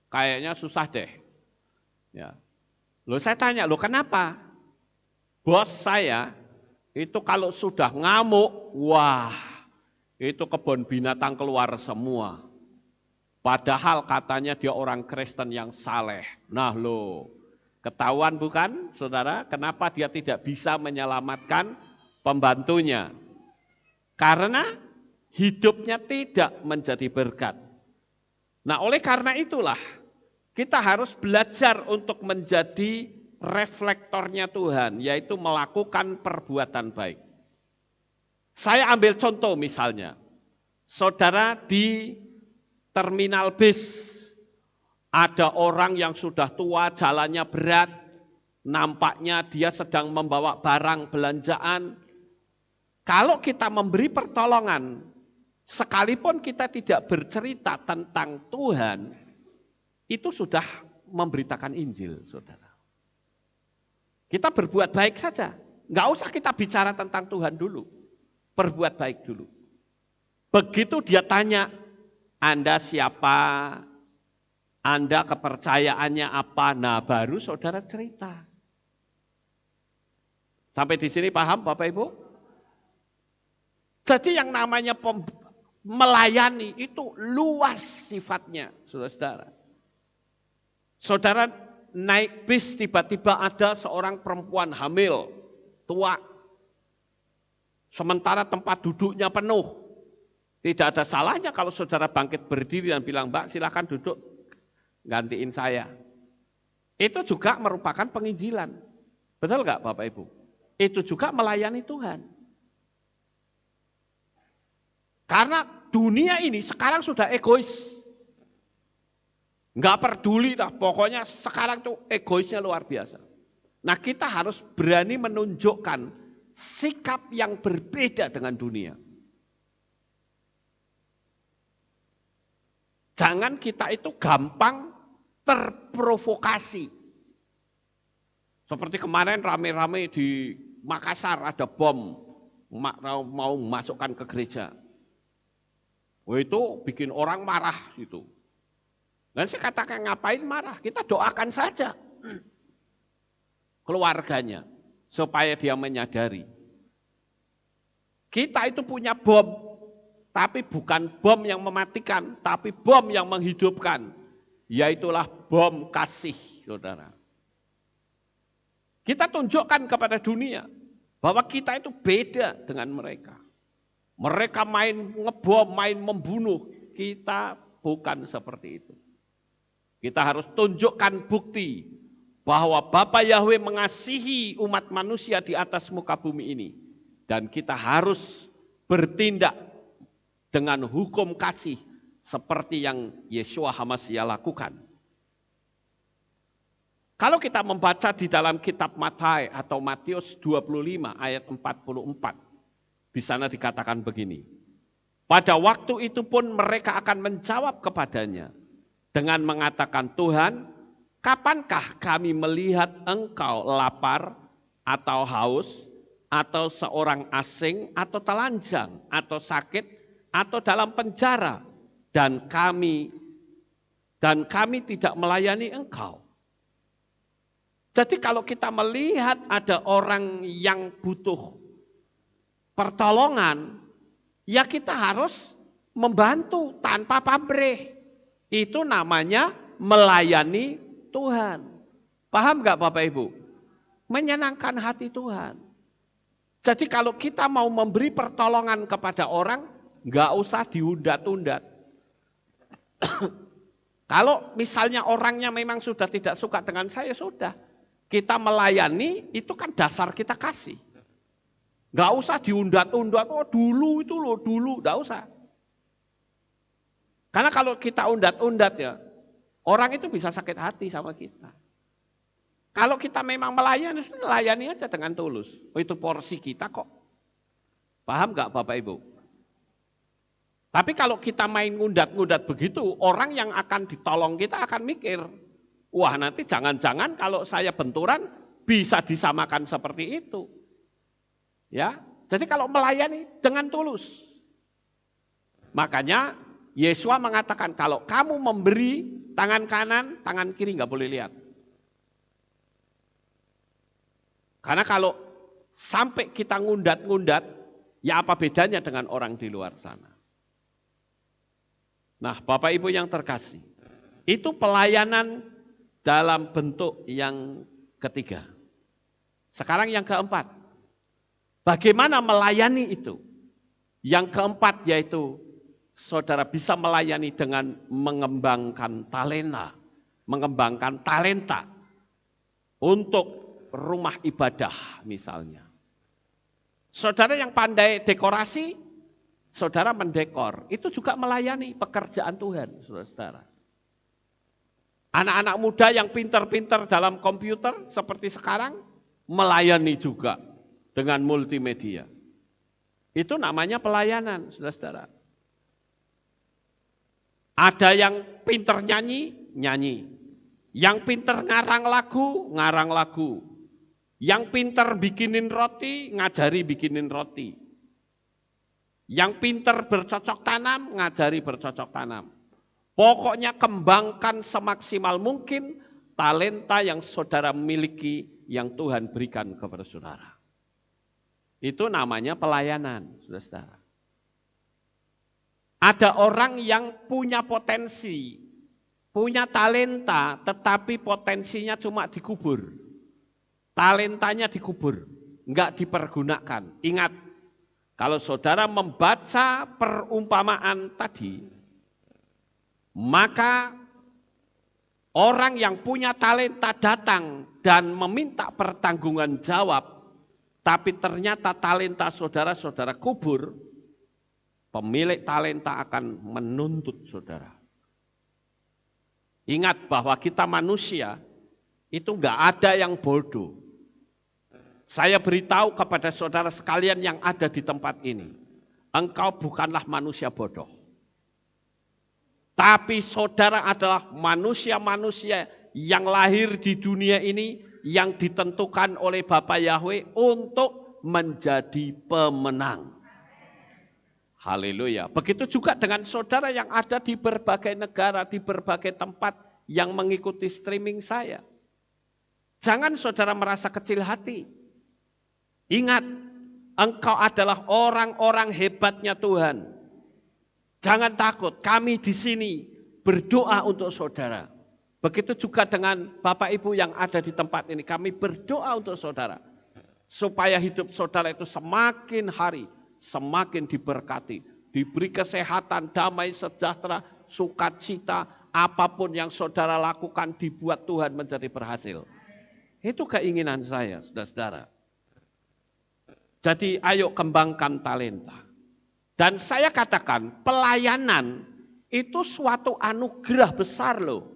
Speaker 1: kayaknya susah deh. Ya. Loh saya tanya, loh kenapa? Bos saya itu kalau sudah ngamuk, wah itu kebun binatang keluar semua. Padahal katanya dia orang Kristen yang saleh. Nah loh, ketahuan bukan saudara, kenapa dia tidak bisa menyelamatkan pembantunya? Karena hidupnya tidak menjadi berkat. Nah oleh karena itulah, kita harus belajar untuk menjadi reflektornya Tuhan, yaitu melakukan perbuatan baik. Saya ambil contoh misalnya, saudara di terminal bis, ada orang yang sudah tua, jalannya berat, nampaknya dia sedang membawa barang belanjaan. Kalau kita memberi pertolongan, sekalipun kita tidak bercerita tentang Tuhan, itu sudah memberitakan Injil, saudara. Kita berbuat baik saja, nggak usah kita bicara tentang Tuhan dulu, berbuat baik dulu. Begitu dia tanya, Anda siapa? Anda kepercayaannya apa? Nah baru saudara cerita. Sampai di sini paham Bapak Ibu? Jadi yang namanya melayani itu luas sifatnya, saudara-saudara. Saudara naik bis tiba-tiba ada seorang perempuan hamil, tua. Sementara tempat duduknya penuh. Tidak ada salahnya kalau saudara bangkit berdiri dan bilang, Mbak silakan duduk, gantiin saya. Itu juga merupakan penginjilan. Betul nggak Bapak Ibu? Itu juga melayani Tuhan. Karena dunia ini sekarang sudah egois. Nggak peduli lah, pokoknya sekarang tuh egoisnya luar biasa. Nah kita harus berani menunjukkan sikap yang berbeda dengan dunia. Jangan kita itu gampang terprovokasi. Seperti kemarin rame-rame di Makassar ada bom mau masukkan ke gereja. Itu bikin orang marah gitu. Dan saya katakan ngapain marah? Kita doakan saja keluarganya supaya dia menyadari. Kita itu punya bom, tapi bukan bom yang mematikan, tapi bom yang menghidupkan. Yaitulah bom kasih, saudara. Kita tunjukkan kepada dunia bahwa kita itu beda dengan mereka. Mereka main ngebom, main membunuh. Kita bukan seperti itu. Kita harus tunjukkan bukti bahwa Bapa Yahweh mengasihi umat manusia di atas muka bumi ini. Dan kita harus bertindak dengan hukum kasih seperti yang Yeshua HaMashiach lakukan. Kalau kita membaca di dalam kitab Matius atau Matius 25 ayat 44, di sana dikatakan begini. Pada waktu itu pun mereka akan menjawab kepadanya dengan mengatakan, Tuhan, kapankah kami melihat engkau lapar atau haus, atau seorang asing, atau telanjang, atau sakit, atau dalam penjara, dan kami tidak melayani engkau. Jadi kalau kita melihat ada orang yang butuh pertolongan, ya kita harus membantu tanpa pamrih. Itu namanya melayani Tuhan. Paham gak Bapak Ibu? Menyenangkan hati Tuhan. Jadi kalau kita mau memberi pertolongan kepada orang, gak usah diundat-undat. Kalau misalnya orangnya memang sudah tidak suka dengan saya, sudah. Kita melayani itu kan dasar kita kasih. Gak usah diundat-undat, oh dulu itu loh, dulu, gak usah. Karena kalau kita undat-undat ya, orang itu bisa sakit hati sama kita. Kalau kita memang melayani aja dengan tulus. Oh itu porsi kita kok. Paham gak Bapak Ibu? Tapi kalau kita main ngundat-ngundat begitu, orang yang akan ditolong kita akan mikir, wah nanti jangan-jangan kalau saya benturan bisa disamakan seperti itu. Ya, jadi kalau melayani dengan tulus. Makanya Yesua mengatakan kalau kamu memberi tangan kanan, tangan kiri nggak boleh lihat. Karena kalau sampai kita ngundat-ngundat, ya apa bedanya dengan orang di luar sana. Nah Bapak Ibu yang terkasih, itu pelayanan dalam bentuk yang ketiga. Sekarang yang keempat. Bagaimana melayani itu? Yang keempat yaitu saudara bisa melayani dengan mengembangkan talenta untuk rumah ibadah misalnya. Saudara yang pandai dekorasi, saudara mendekor, itu juga melayani pekerjaan Tuhan, saudara. Anak-anak muda yang pintar-pintar dalam komputer seperti sekarang, melayani juga dengan multimedia. Itu namanya pelayanan, saudara-saudara. Ada yang pintar nyanyi, nyanyi. Yang pintar ngarang lagu. Yang pintar bikinin roti, ngajari bikinin roti. Yang pintar bercocok tanam, ngajari bercocok tanam. Pokoknya kembangkan semaksimal mungkin talenta yang saudara miliki, yang Tuhan berikan kepada saudara. Itu namanya pelayanan, saudara-saudara. Ada orang yang punya potensi, punya talenta, tetapi potensinya cuma dikubur. Talentanya dikubur, enggak dipergunakan. Ingat, kalau saudara membaca perumpamaan tadi, maka orang yang punya talenta datang dan meminta pertanggungan jawab, tapi ternyata talenta saudara-saudara kubur, pemilik talenta akan menuntut saudara. Ingat bahwa kita manusia itu enggak ada yang bodoh. Saya beritahu kepada saudara sekalian yang ada di tempat ini, engkau bukanlah manusia bodoh. Tapi saudara adalah manusia-manusia yang lahir di dunia ini yang ditentukan oleh Bapa Yahweh untuk menjadi pemenang. Haleluya. Begitu juga dengan saudara yang ada di berbagai negara, di berbagai tempat yang mengikuti streaming saya. Jangan saudara merasa kecil hati. Ingat, engkau adalah orang-orang hebatnya Tuhan. Jangan takut, kami di sini berdoa untuk saudara. Begitu juga dengan Bapak Ibu yang ada di tempat ini, kami berdoa untuk saudara. Supaya hidup saudara itu semakin hari, semakin diberkati. Diberi kesehatan, damai, sejahtera, sukacita, apapun yang saudara lakukan dibuat Tuhan menjadi berhasil. Itu keinginan saya, saudara-saudara. Jadi ayo kembangkan talenta. Dan saya katakan pelayanan itu suatu anugerah besar loh.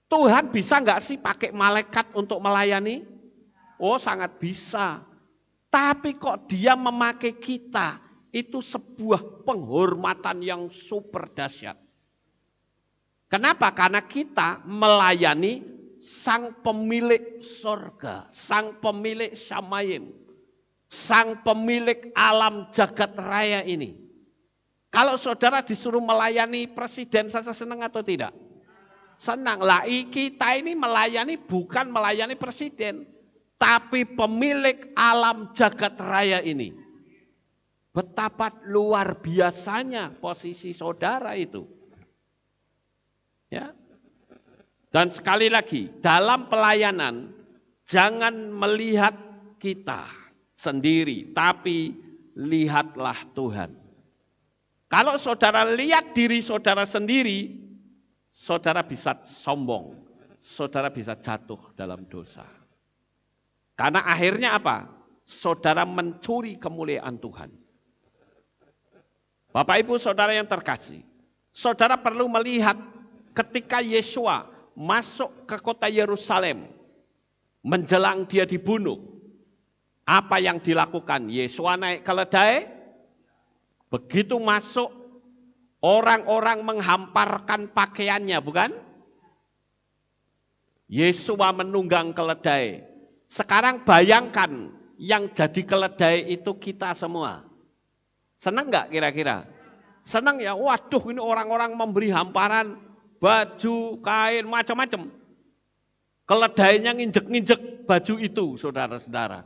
Speaker 1: Tuhan bisa nggak sih pakai malaikat untuk melayani? Oh sangat bisa. Tapi kok dia memakai kita, itu sebuah penghormatan yang super dahsyat. Kenapa? Karena kita melayani sang pemilik sorga, sang pemilik Shamayim, sang pemilik alam jagat raya ini. Kalau saudara disuruh melayani presiden, saya senang atau tidak? Senang. Lah kita ini melayani bukan melayani presiden, tapi pemilik alam jagat raya ini. Betapa luar biasanya posisi saudara itu. Ya. Dan sekali lagi, dalam pelayanan jangan melihat kita sendiri, tapi lihatlah Tuhan. Kalau saudara lihat diri saudara sendiri, saudara bisa sombong, saudara bisa jatuh dalam dosa. Karena akhirnya apa? Saudara mencuri kemuliaan Tuhan. Bapak Ibu saudara yang terkasih, saudara perlu melihat ketika Yesua masuk ke kota Yerusalem, menjelang dia dibunuh, apa yang dilakukan? Yesua naik keledai, begitu masuk, orang-orang menghamparkan pakaiannya, bukan? Yesua menunggang keledai. Sekarang bayangkan yang jadi keledai itu kita semua. Senang nggak kira-kira? Senang ya, waduh ini orang-orang memberi hamparan, baju, kain, macam-macam. Keledainya nginjek-nginjek baju itu, saudara-saudara.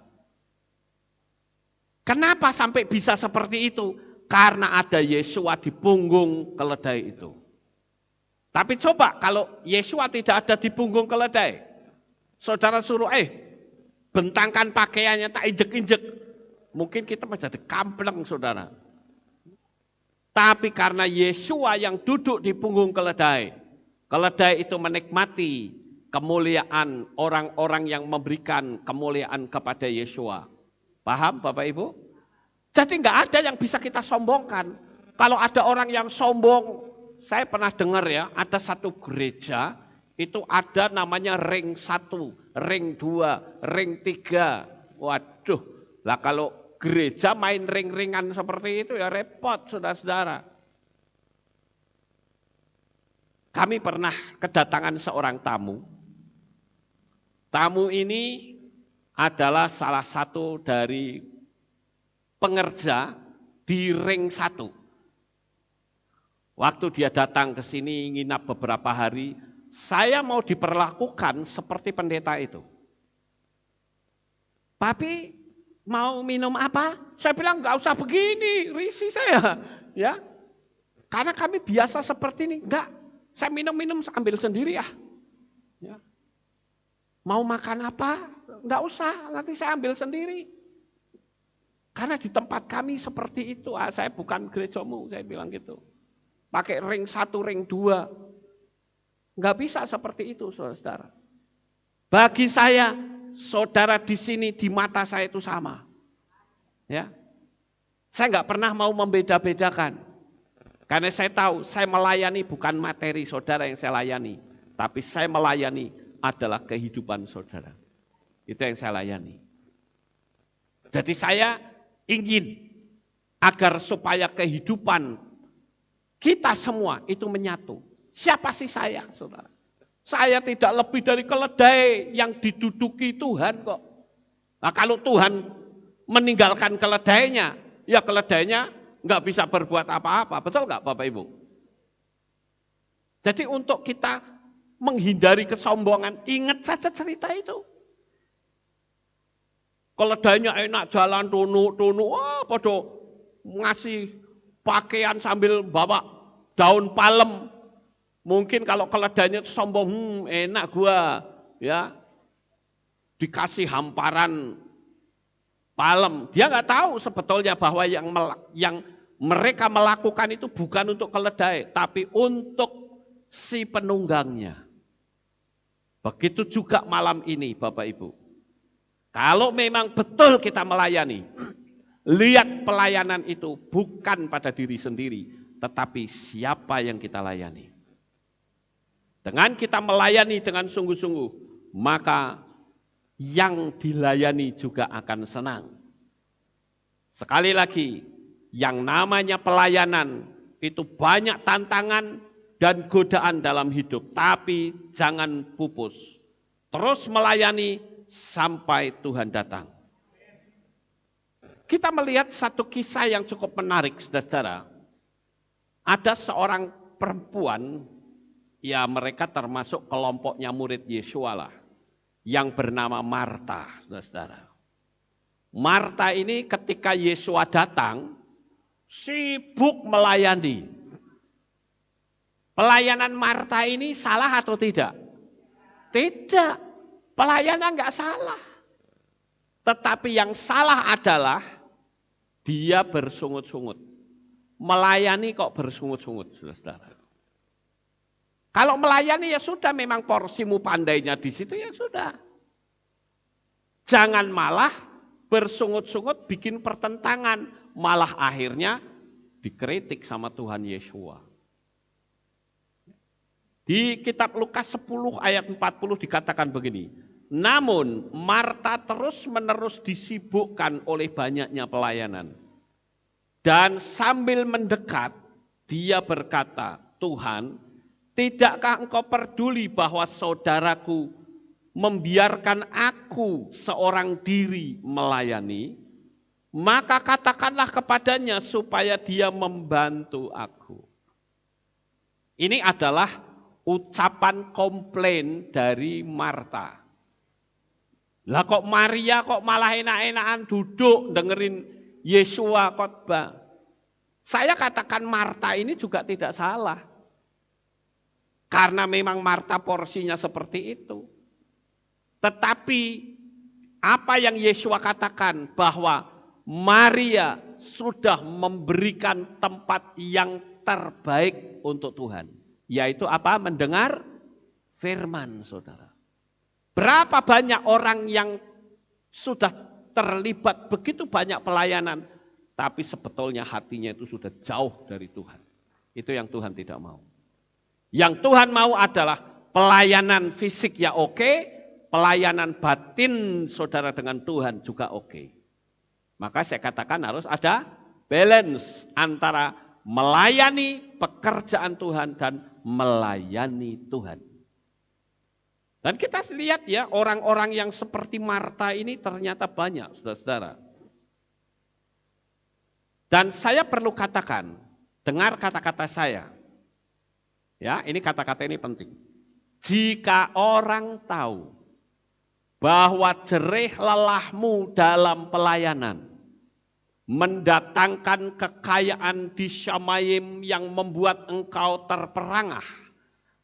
Speaker 1: Kenapa sampai bisa seperti itu? Karena ada Yesua di punggung keledai itu. Tapi coba kalau Yesua tidak ada di punggung keledai, saudara suruh, bentangkan pakaiannya tak injek-injek. Mungkin kita menjadi kampleng saudara. Tapi karena Yesua yang duduk di punggung keledai, keledai itu menikmati kemuliaan orang-orang yang memberikan kemuliaan kepada Yesua. Paham Bapak Ibu? Jadi enggak ada yang bisa kita sombongkan. Kalau ada orang yang sombong, saya pernah dengar ya, ada satu gereja, itu ada namanya ring 1, ring 2, ring 3. Waduh, lah kalau gereja main ring-ringan seperti itu ya repot saudara-saudara. Kami pernah kedatangan seorang tamu. Tamu ini adalah salah satu dari pengerja di ring 1. Waktu dia datang ke sini nginap beberapa hari, saya mau diperlakukan seperti pendeta itu. Tapi mau minum apa? Saya bilang enggak usah begini, risih saya. Ya, karena kami biasa seperti ini. Enggak, saya minum-minum ambil sendiri ya. Mau makan apa? Enggak usah, nanti saya ambil sendiri. Karena di tempat kami seperti itu. Saya bukan gerejamu, saya bilang gitu. Pakai ring 1, ring 2. Enggak bisa seperti itu, saudara-saudara. Bagi saya, saudara di sini di mata saya itu sama. Ya. Saya enggak pernah mau membeda-bedakan. Karena saya tahu saya melayani bukan materi saudara yang saya layani, tapi saya melayani adalah kehidupan saudara. Itu yang saya layani. Jadi saya ingin agar supaya kehidupan Kita semua itu menyatu. Siapa sih saya, saudara? Saya tidak lebih dari keledai yang diduduki Tuhan kok. Nah kalau Tuhan meninggalkan keledainya, ya keledainya nggak bisa berbuat apa-apa. Betul nggak Bapak Ibu? Jadi untuk kita menghindari kesombongan, ingat saja cerita itu. Keledainya enak jalan tunu-tunu, wah podo ngasih pakaian sambil bawa daun palem. Mungkin kalau keledainya sombong, enak gua, ya dikasih hamparan palem. Dia nggak tahu sebetulnya bahwa yang mereka melakukan itu bukan untuk keledai, tapi untuk si penunggangnya. Begitu juga malam ini Bapak Ibu. Kalau memang betul kita melayani, lihat pelayanan itu bukan pada diri sendiri, tetapi siapa yang kita layani. Dengan kita melayani dengan sungguh-sungguh, maka yang dilayani juga akan senang. Sekali lagi, yang namanya pelayanan itu banyak tantangan dan godaan dalam hidup, tapi jangan pupus. Terus melayani sampai Tuhan datang. Kita melihat satu kisah yang cukup menarik, saudara-saudara. Ada seorang perempuan, ya mereka termasuk kelompoknya murid Yesua lah, yang bernama Marta, saudara-saudara. Marta ini ketika Yesua datang, sibuk melayani. Pelayanan Marta ini salah atau tidak? Tidak, pelayanan enggak salah. Tetapi yang salah adalah dia bersungut-sungut. Melayani kok bersungut-sungut, saudara-saudara. Kalau melayani ya sudah, memang porsimu pandainya di situ ya sudah. Jangan malah bersungut-sungut bikin pertentangan, malah akhirnya dikritik sama Tuhan Yesua. Di kitab Lukas 10 ayat 40 dikatakan begini, namun Marta terus-menerus disibukkan oleh banyaknya pelayanan. Dan sambil mendekat, dia berkata, Tuhan, tidakkah engkau peduli bahwa saudaraku membiarkan aku seorang diri melayani? Maka katakanlah kepadanya supaya dia membantu aku. Ini adalah ucapan komplain dari Marta. Lah kok Maria kok malah enak-enakan duduk dengerin Yesua khotbah. Saya katakan Marta ini juga tidak salah. Karena memang Marta porsinya seperti itu. Tetapi apa yang Yesua katakan bahwa Maria sudah memberikan tempat yang terbaik untuk Tuhan. Yaitu apa? Mendengar firman, saudara. Berapa banyak orang yang sudah terlibat begitu banyak pelayanan, tapi sebetulnya hatinya itu sudah jauh dari Tuhan. Itu yang Tuhan tidak mau. Yang Tuhan mau adalah pelayanan fisik ya oke, pelayanan batin saudara dengan Tuhan juga oke. Maka saya katakan harus ada balance antara melayani pekerjaan Tuhan dan melayani Tuhan. Dan kita lihat ya, orang-orang yang seperti Marta ini ternyata banyak, saudara-saudara. Dan saya perlu katakan, dengar kata-kata saya. Ya, ini kata-kata ini penting. Jika orang tahu bahwa jerih lelahmu dalam pelayanan mendatangkan kekayaan di Syamayim yang membuat engkau terperangah,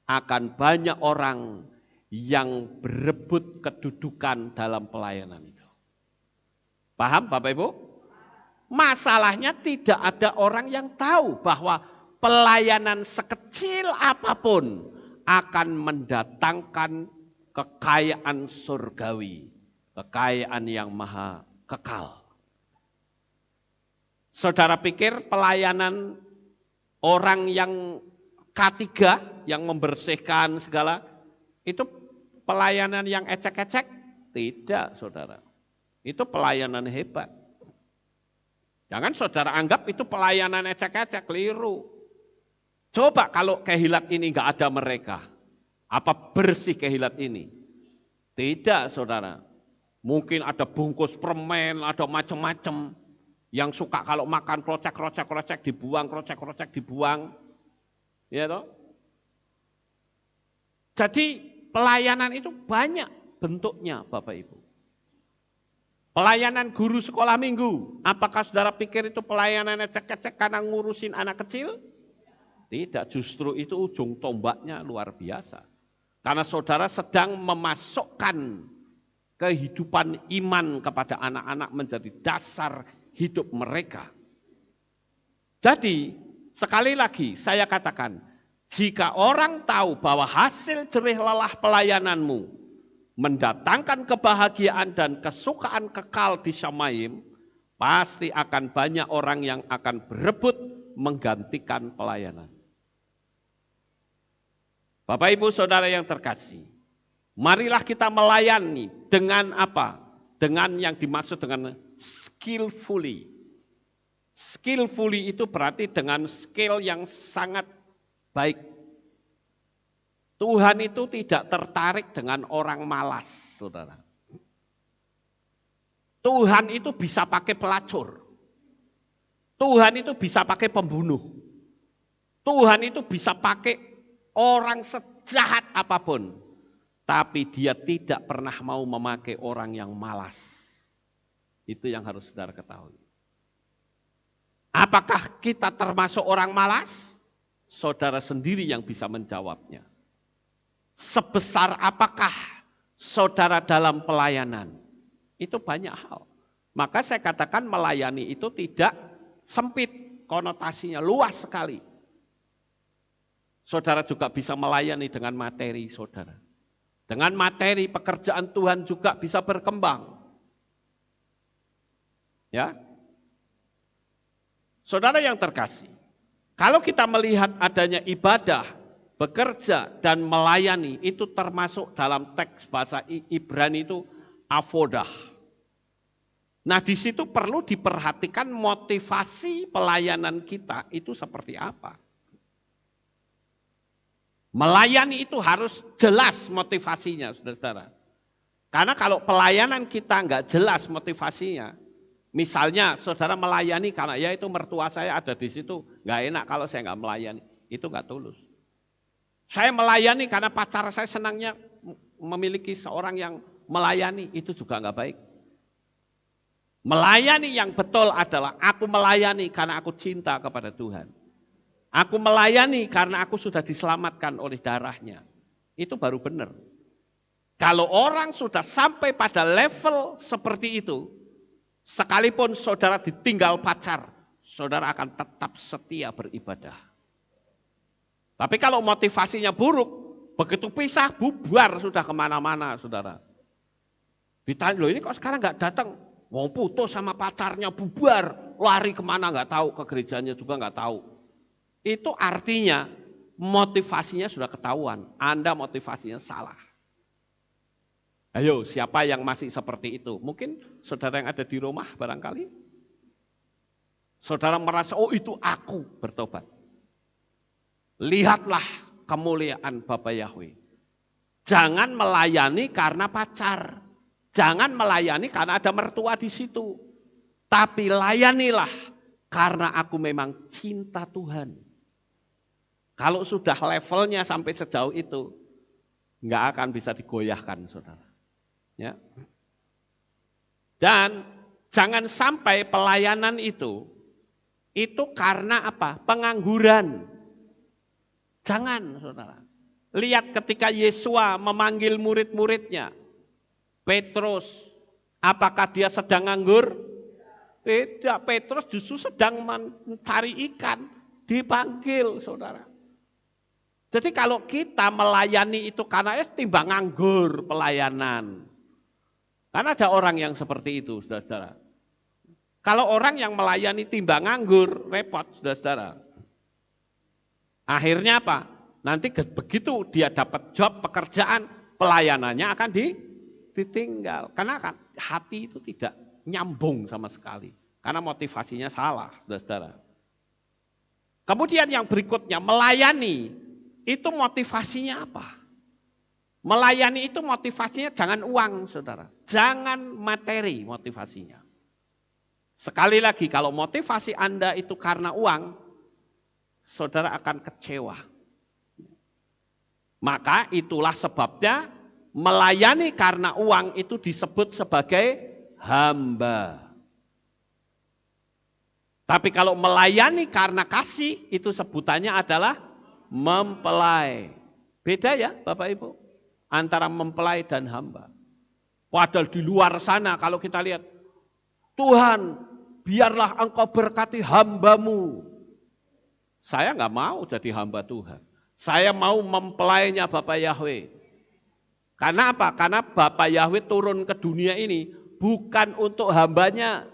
Speaker 1: akan banyak orang yang berebut kedudukan dalam pelayanan itu. Paham Bapak Ibu? Masalahnya tidak ada orang yang tahu bahwa pelayanan sekecil apapun akan mendatangkan kekayaan surgawi, kekayaan yang maha kekal. Saudara pikir pelayanan orang yang K3 yang membersihkan segala itu pelayanan yang ecek-ecek? Tidak, saudara. Itu pelayanan hebat. Jangan saudara anggap itu pelayanan ecek-ecek, keliru. Coba kalau kehilat ini enggak ada mereka, apa bersih kehilat ini? Tidak, saudara. Mungkin ada bungkus permen, ada macam-macam. Yang suka kalau makan krocek dibuang. Ya toh? Jadi pelayanan itu banyak bentuknya, Bapak Ibu. Pelayanan guru sekolah minggu, apakah saudara pikir itu pelayanannya cek-cek karena ngurusin anak kecil? Tidak, justru itu ujung tombaknya luar biasa. Karena saudara sedang memasukkan kehidupan iman kepada anak-anak menjadi dasar hidup mereka. Jadi, sekali lagi saya katakan, jika orang tahu bahwa hasil jerih lelah pelayananmu mendatangkan kebahagiaan dan kesukaan kekal di Syamaim, pasti akan banyak orang yang akan berebut menggantikan pelayanan. Bapak Ibu Saudara yang terkasih, marilah kita melayani dengan apa? Dengan yang dimaksud dengan skillfully. Skillfully itu berarti dengan skill yang sangat baik. Tuhan itu tidak tertarik dengan orang malas, saudara. Tuhan itu bisa pakai pelacur. Tuhan itu bisa pakai pembunuh. Tuhan itu bisa pakai orang sejahat apapun. Tapi dia tidak pernah mau memakai orang yang malas. Itu yang harus saudara ketahui. Apakah kita termasuk orang malas? Saudara sendiri yang bisa menjawabnya. Sebesar apakah saudara dalam pelayanan? Itu banyak hal. Maka saya katakan melayani itu tidak sempit, konotasinya luas sekali. Saudara juga bisa melayani dengan materi saudara. Dengan materi pekerjaan Tuhan juga bisa berkembang. Ya. Saudara yang terkasih, kalau kita melihat adanya ibadah, bekerja dan melayani itu termasuk dalam teks bahasa Ibrani itu avodah. Nah, di situ perlu diperhatikan motivasi pelayanan kita itu seperti apa. Melayani itu harus jelas motivasinya, saudara. Karena kalau pelayanan kita enggak jelas motivasinya, misalnya saudara melayani karena ya itu mertua saya ada di situ, enggak enak kalau saya enggak melayani, itu enggak tulus. Saya melayani karena pacar saya senangnya memiliki seorang yang melayani, itu juga enggak baik. Melayani yang betul adalah aku melayani karena aku cinta kepada Tuhan. Aku melayani karena aku sudah diselamatkan oleh darahnya. Itu baru benar. Kalau orang sudah sampai pada level seperti itu, sekalipun saudara ditinggal pacar, saudara akan tetap setia beribadah. Tapi kalau motivasinya buruk, begitu pisah, bubar sudah kemana-mana, saudara. Ditanya, loh ini kok sekarang nggak datang? Mau putus sama pacarnya, bubar, lari kemana nggak tahu, ke gerejanya juga nggak tahu. Itu artinya motivasinya sudah ketahuan, Anda motivasinya salah. Ayo, siapa yang masih seperti itu? Mungkin saudara yang ada di rumah barangkali. Saudara merasa, oh itu aku bertobat. Lihatlah kemuliaan Bapa Yahweh. Jangan melayani karena pacar. Jangan melayani karena ada mertua di situ. Tapi layanilah karena aku memang cinta Tuhan. Kalau sudah levelnya sampai sejauh itu, nggak akan bisa digoyahkan, saudara. Ya. Dan jangan sampai pelayanan itu karena apa? Pengangguran. Jangan, saudara. Lihat ketika Yesua memanggil murid-muridnya, Petrus, apakah dia sedang nganggur? Tidak, Petrus justru sedang mencari ikan, dipanggil, saudara. Jadi kalau kita melayani itu karena timbang nganggur pelayanan. Karena ada orang yang seperti itu, saudara-saudara. Kalau orang yang melayani timbang nganggur, repot, saudara-saudara. Akhirnya apa? Nanti begitu dia dapat job, pekerjaan, pelayanannya akan ditinggal. Karena kan hati itu tidak nyambung sama sekali. Karena motivasinya salah, saudara-saudara. Kemudian yang berikutnya, melayani. Itu motivasinya apa? Melayani itu motivasinya jangan uang, saudara. Jangan materi motivasinya. Sekali lagi, kalau motivasi Anda itu karena uang, saudara akan kecewa. Maka itulah sebabnya melayani karena uang itu disebut sebagai hamba. Tapi kalau melayani karena kasih, itu sebutannya adalah mempelai. Beda ya Bapak Ibu, antara mempelai dan hamba. Padahal di luar sana kalau kita lihat, Tuhan biarlah engkau berkati hambamu. Saya nggak mau jadi hamba Tuhan. Saya mau mempelainya Bapak Yahweh. Karena apa? Karena Bapak Yahweh turun ke dunia ini bukan untuk hambanya,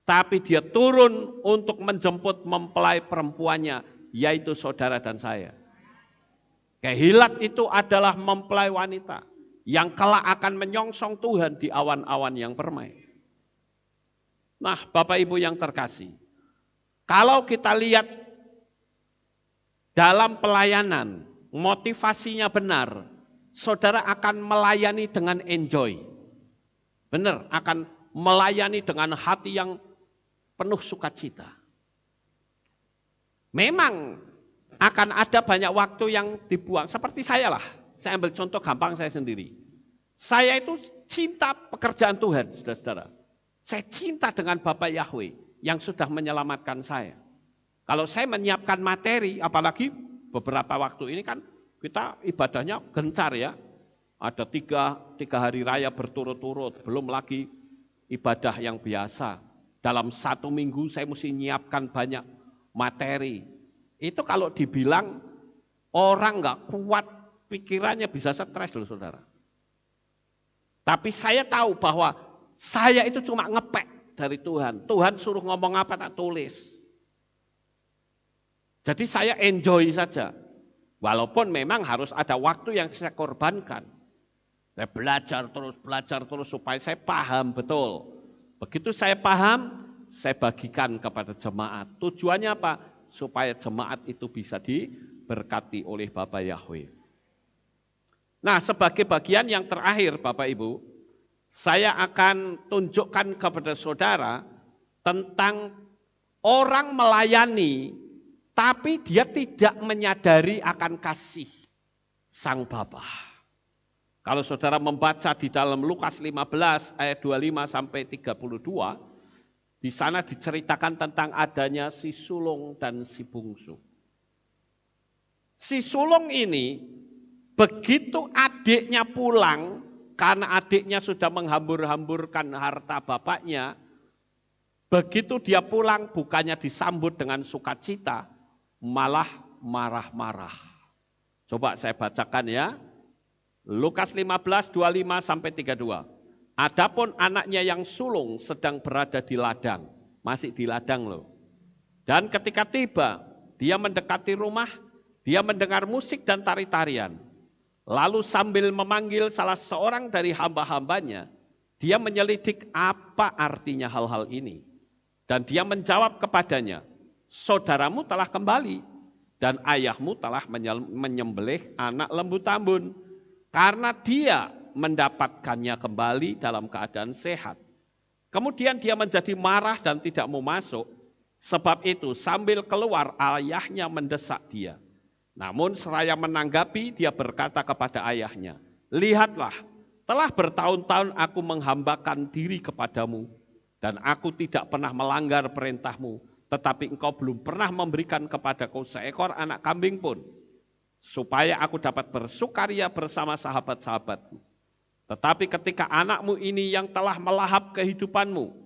Speaker 1: tapi dia turun untuk menjemput mempelai perempuannya, yaitu saudara dan saya. Kehilat itu adalah mempelai wanita yang kelak akan menyongsong Tuhan di awan-awan yang permai. Nah, Bapak Ibu yang terkasih, kalau kita lihat dalam pelayanan, motivasinya benar, saudara akan melayani dengan enjoy. Benar, akan melayani dengan hati yang penuh sukacita. Memang akan ada banyak waktu yang dibuang. Seperti saya lah, saya ambil contoh gampang saya sendiri. Saya itu cinta pekerjaan Tuhan, saudara-saudara. Saya cinta dengan Bapak Yahweh yang sudah menyelamatkan saya. Kalau saya menyiapkan materi, apalagi beberapa waktu ini kan kita ibadahnya gencar ya. Ada tiga hari raya berturut-turut, belum lagi ibadah yang biasa. Dalam 1 minggu saya mesti menyiapkan banyak materi. Itu kalau dibilang orang nggak kuat pikirannya bisa stres loh saudara. Tapi saya tahu bahwa saya itu cuma ngepek dari Tuhan. Tuhan suruh ngomong apa tak tulis. Jadi saya enjoy saja. Walaupun memang harus ada waktu yang saya korbankan. Saya belajar terus supaya saya paham betul. Begitu saya paham, saya bagikan kepada jemaat. Tujuannya apa? Supaya jemaat itu bisa diberkati oleh Bapak Yahweh. Nah, sebagai bagian yang terakhir Bapak Ibu, saya akan tunjukkan kepada saudara tentang orang melayani, tapi dia tidak menyadari akan kasih Sang Bapa. Kalau saudara membaca di dalam Lukas 15 ayat 25 sampai 32, di sana diceritakan tentang adanya si sulung dan si bungsu. Si sulung ini begitu adiknya pulang, karena adiknya sudah menghambur-hamburkan harta bapaknya, begitu dia pulang bukannya disambut dengan sukacita, malah marah-marah. Coba saya bacakan ya. Lukas 15, 25 sampai 32. Adapun anaknya yang sulung sedang berada di ladang, masih di ladang loh. Dan ketika tiba, dia mendekati rumah, dia mendengar musik dan tari-tarian. Lalu sambil memanggil salah seorang dari hamba-hambanya, dia menyelidik apa artinya hal-hal ini. Dan dia menjawab kepadanya, saudaramu telah kembali dan ayahmu telah menyembelih anak lembu tambun. Karena dia mendapatkannya kembali dalam keadaan sehat. Kemudian dia menjadi marah dan tidak mau masuk. Sebab itu sambil keluar ayahnya mendesak dia. Namun seraya menanggapi dia berkata kepada ayahnya, lihatlah telah bertahun-tahun aku menghambakan diri kepadamu dan aku tidak pernah melanggar perintahmu, tetapi engkau belum pernah memberikan kepadaku seekor anak kambing pun, supaya aku dapat bersukaria bersama sahabat-sahabatku. Tetapi ketika anakmu ini yang telah melahap kehidupanmu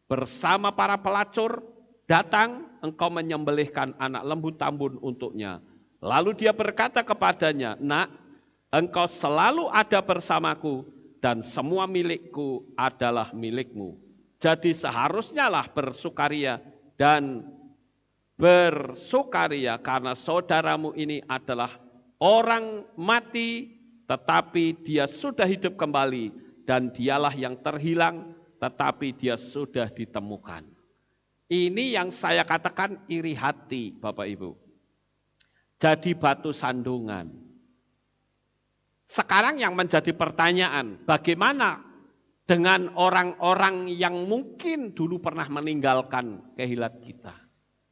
Speaker 1: bersama para pelacur datang, engkau menyembelihkan anak lembu tambun untuknya. Lalu dia berkata kepadanya, nak, engkau selalu ada bersamaku dan semua milikku adalah milikmu. Jadi seharusnya lah bersukaria dan bersukaria karena saudaramu ini adalah orang mati tetapi dia sudah hidup kembali dan dialah yang terhilang tetapi dia sudah ditemukan. Ini yang saya katakan iri hati, Bapak Ibu. Jadi batu sandungan. Sekarang yang menjadi pertanyaan, bagaimana dengan orang-orang yang mungkin dulu pernah meninggalkan kehilat kita?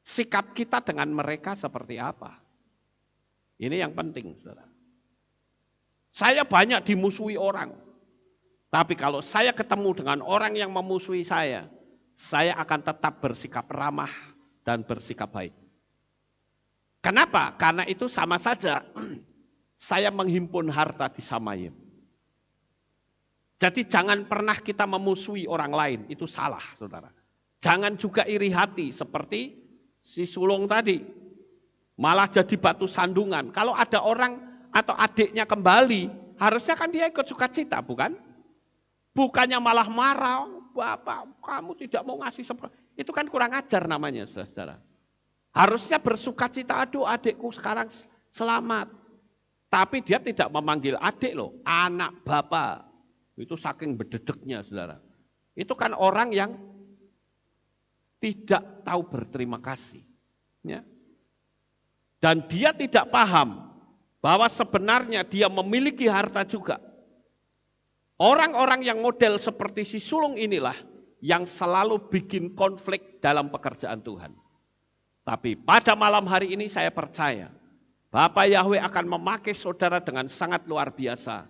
Speaker 1: Sikap kita dengan mereka seperti apa? Ini yang penting, saudara. Saya banyak dimusuhi orang. Tapi kalau saya ketemu dengan orang yang memusuhi saya akan tetap bersikap ramah dan bersikap baik. Kenapa? Karena itu sama saja saya menghimpun harta di Samayim. Jadi jangan pernah kita memusuhi orang lain, itu salah, saudara. Jangan juga iri hati seperti si sulung tadi. Malah jadi batu sandungan. Kalau ada orang atau adiknya kembali, harusnya kan dia ikut sukacita, bukan? Bukannya malah marah, Bapak kamu tidak mau ngasih seperti itu, kan kurang ajar namanya, saudara. Harusnya bersukacita, aduh adikku sekarang selamat. Tapi dia tidak memanggil adik loh, anak bapak. Itu saking bededeknya, saudara. Itu kan orang yang tidak tahu berterima kasih. Ya. Dan dia tidak paham bahwa sebenarnya dia memiliki harta juga. Orang-orang yang model seperti si sulung inilah yang selalu bikin konflik dalam pekerjaan Tuhan. Tapi pada malam hari ini saya percaya Bapak Yahweh akan memakai saudara dengan sangat luar biasa.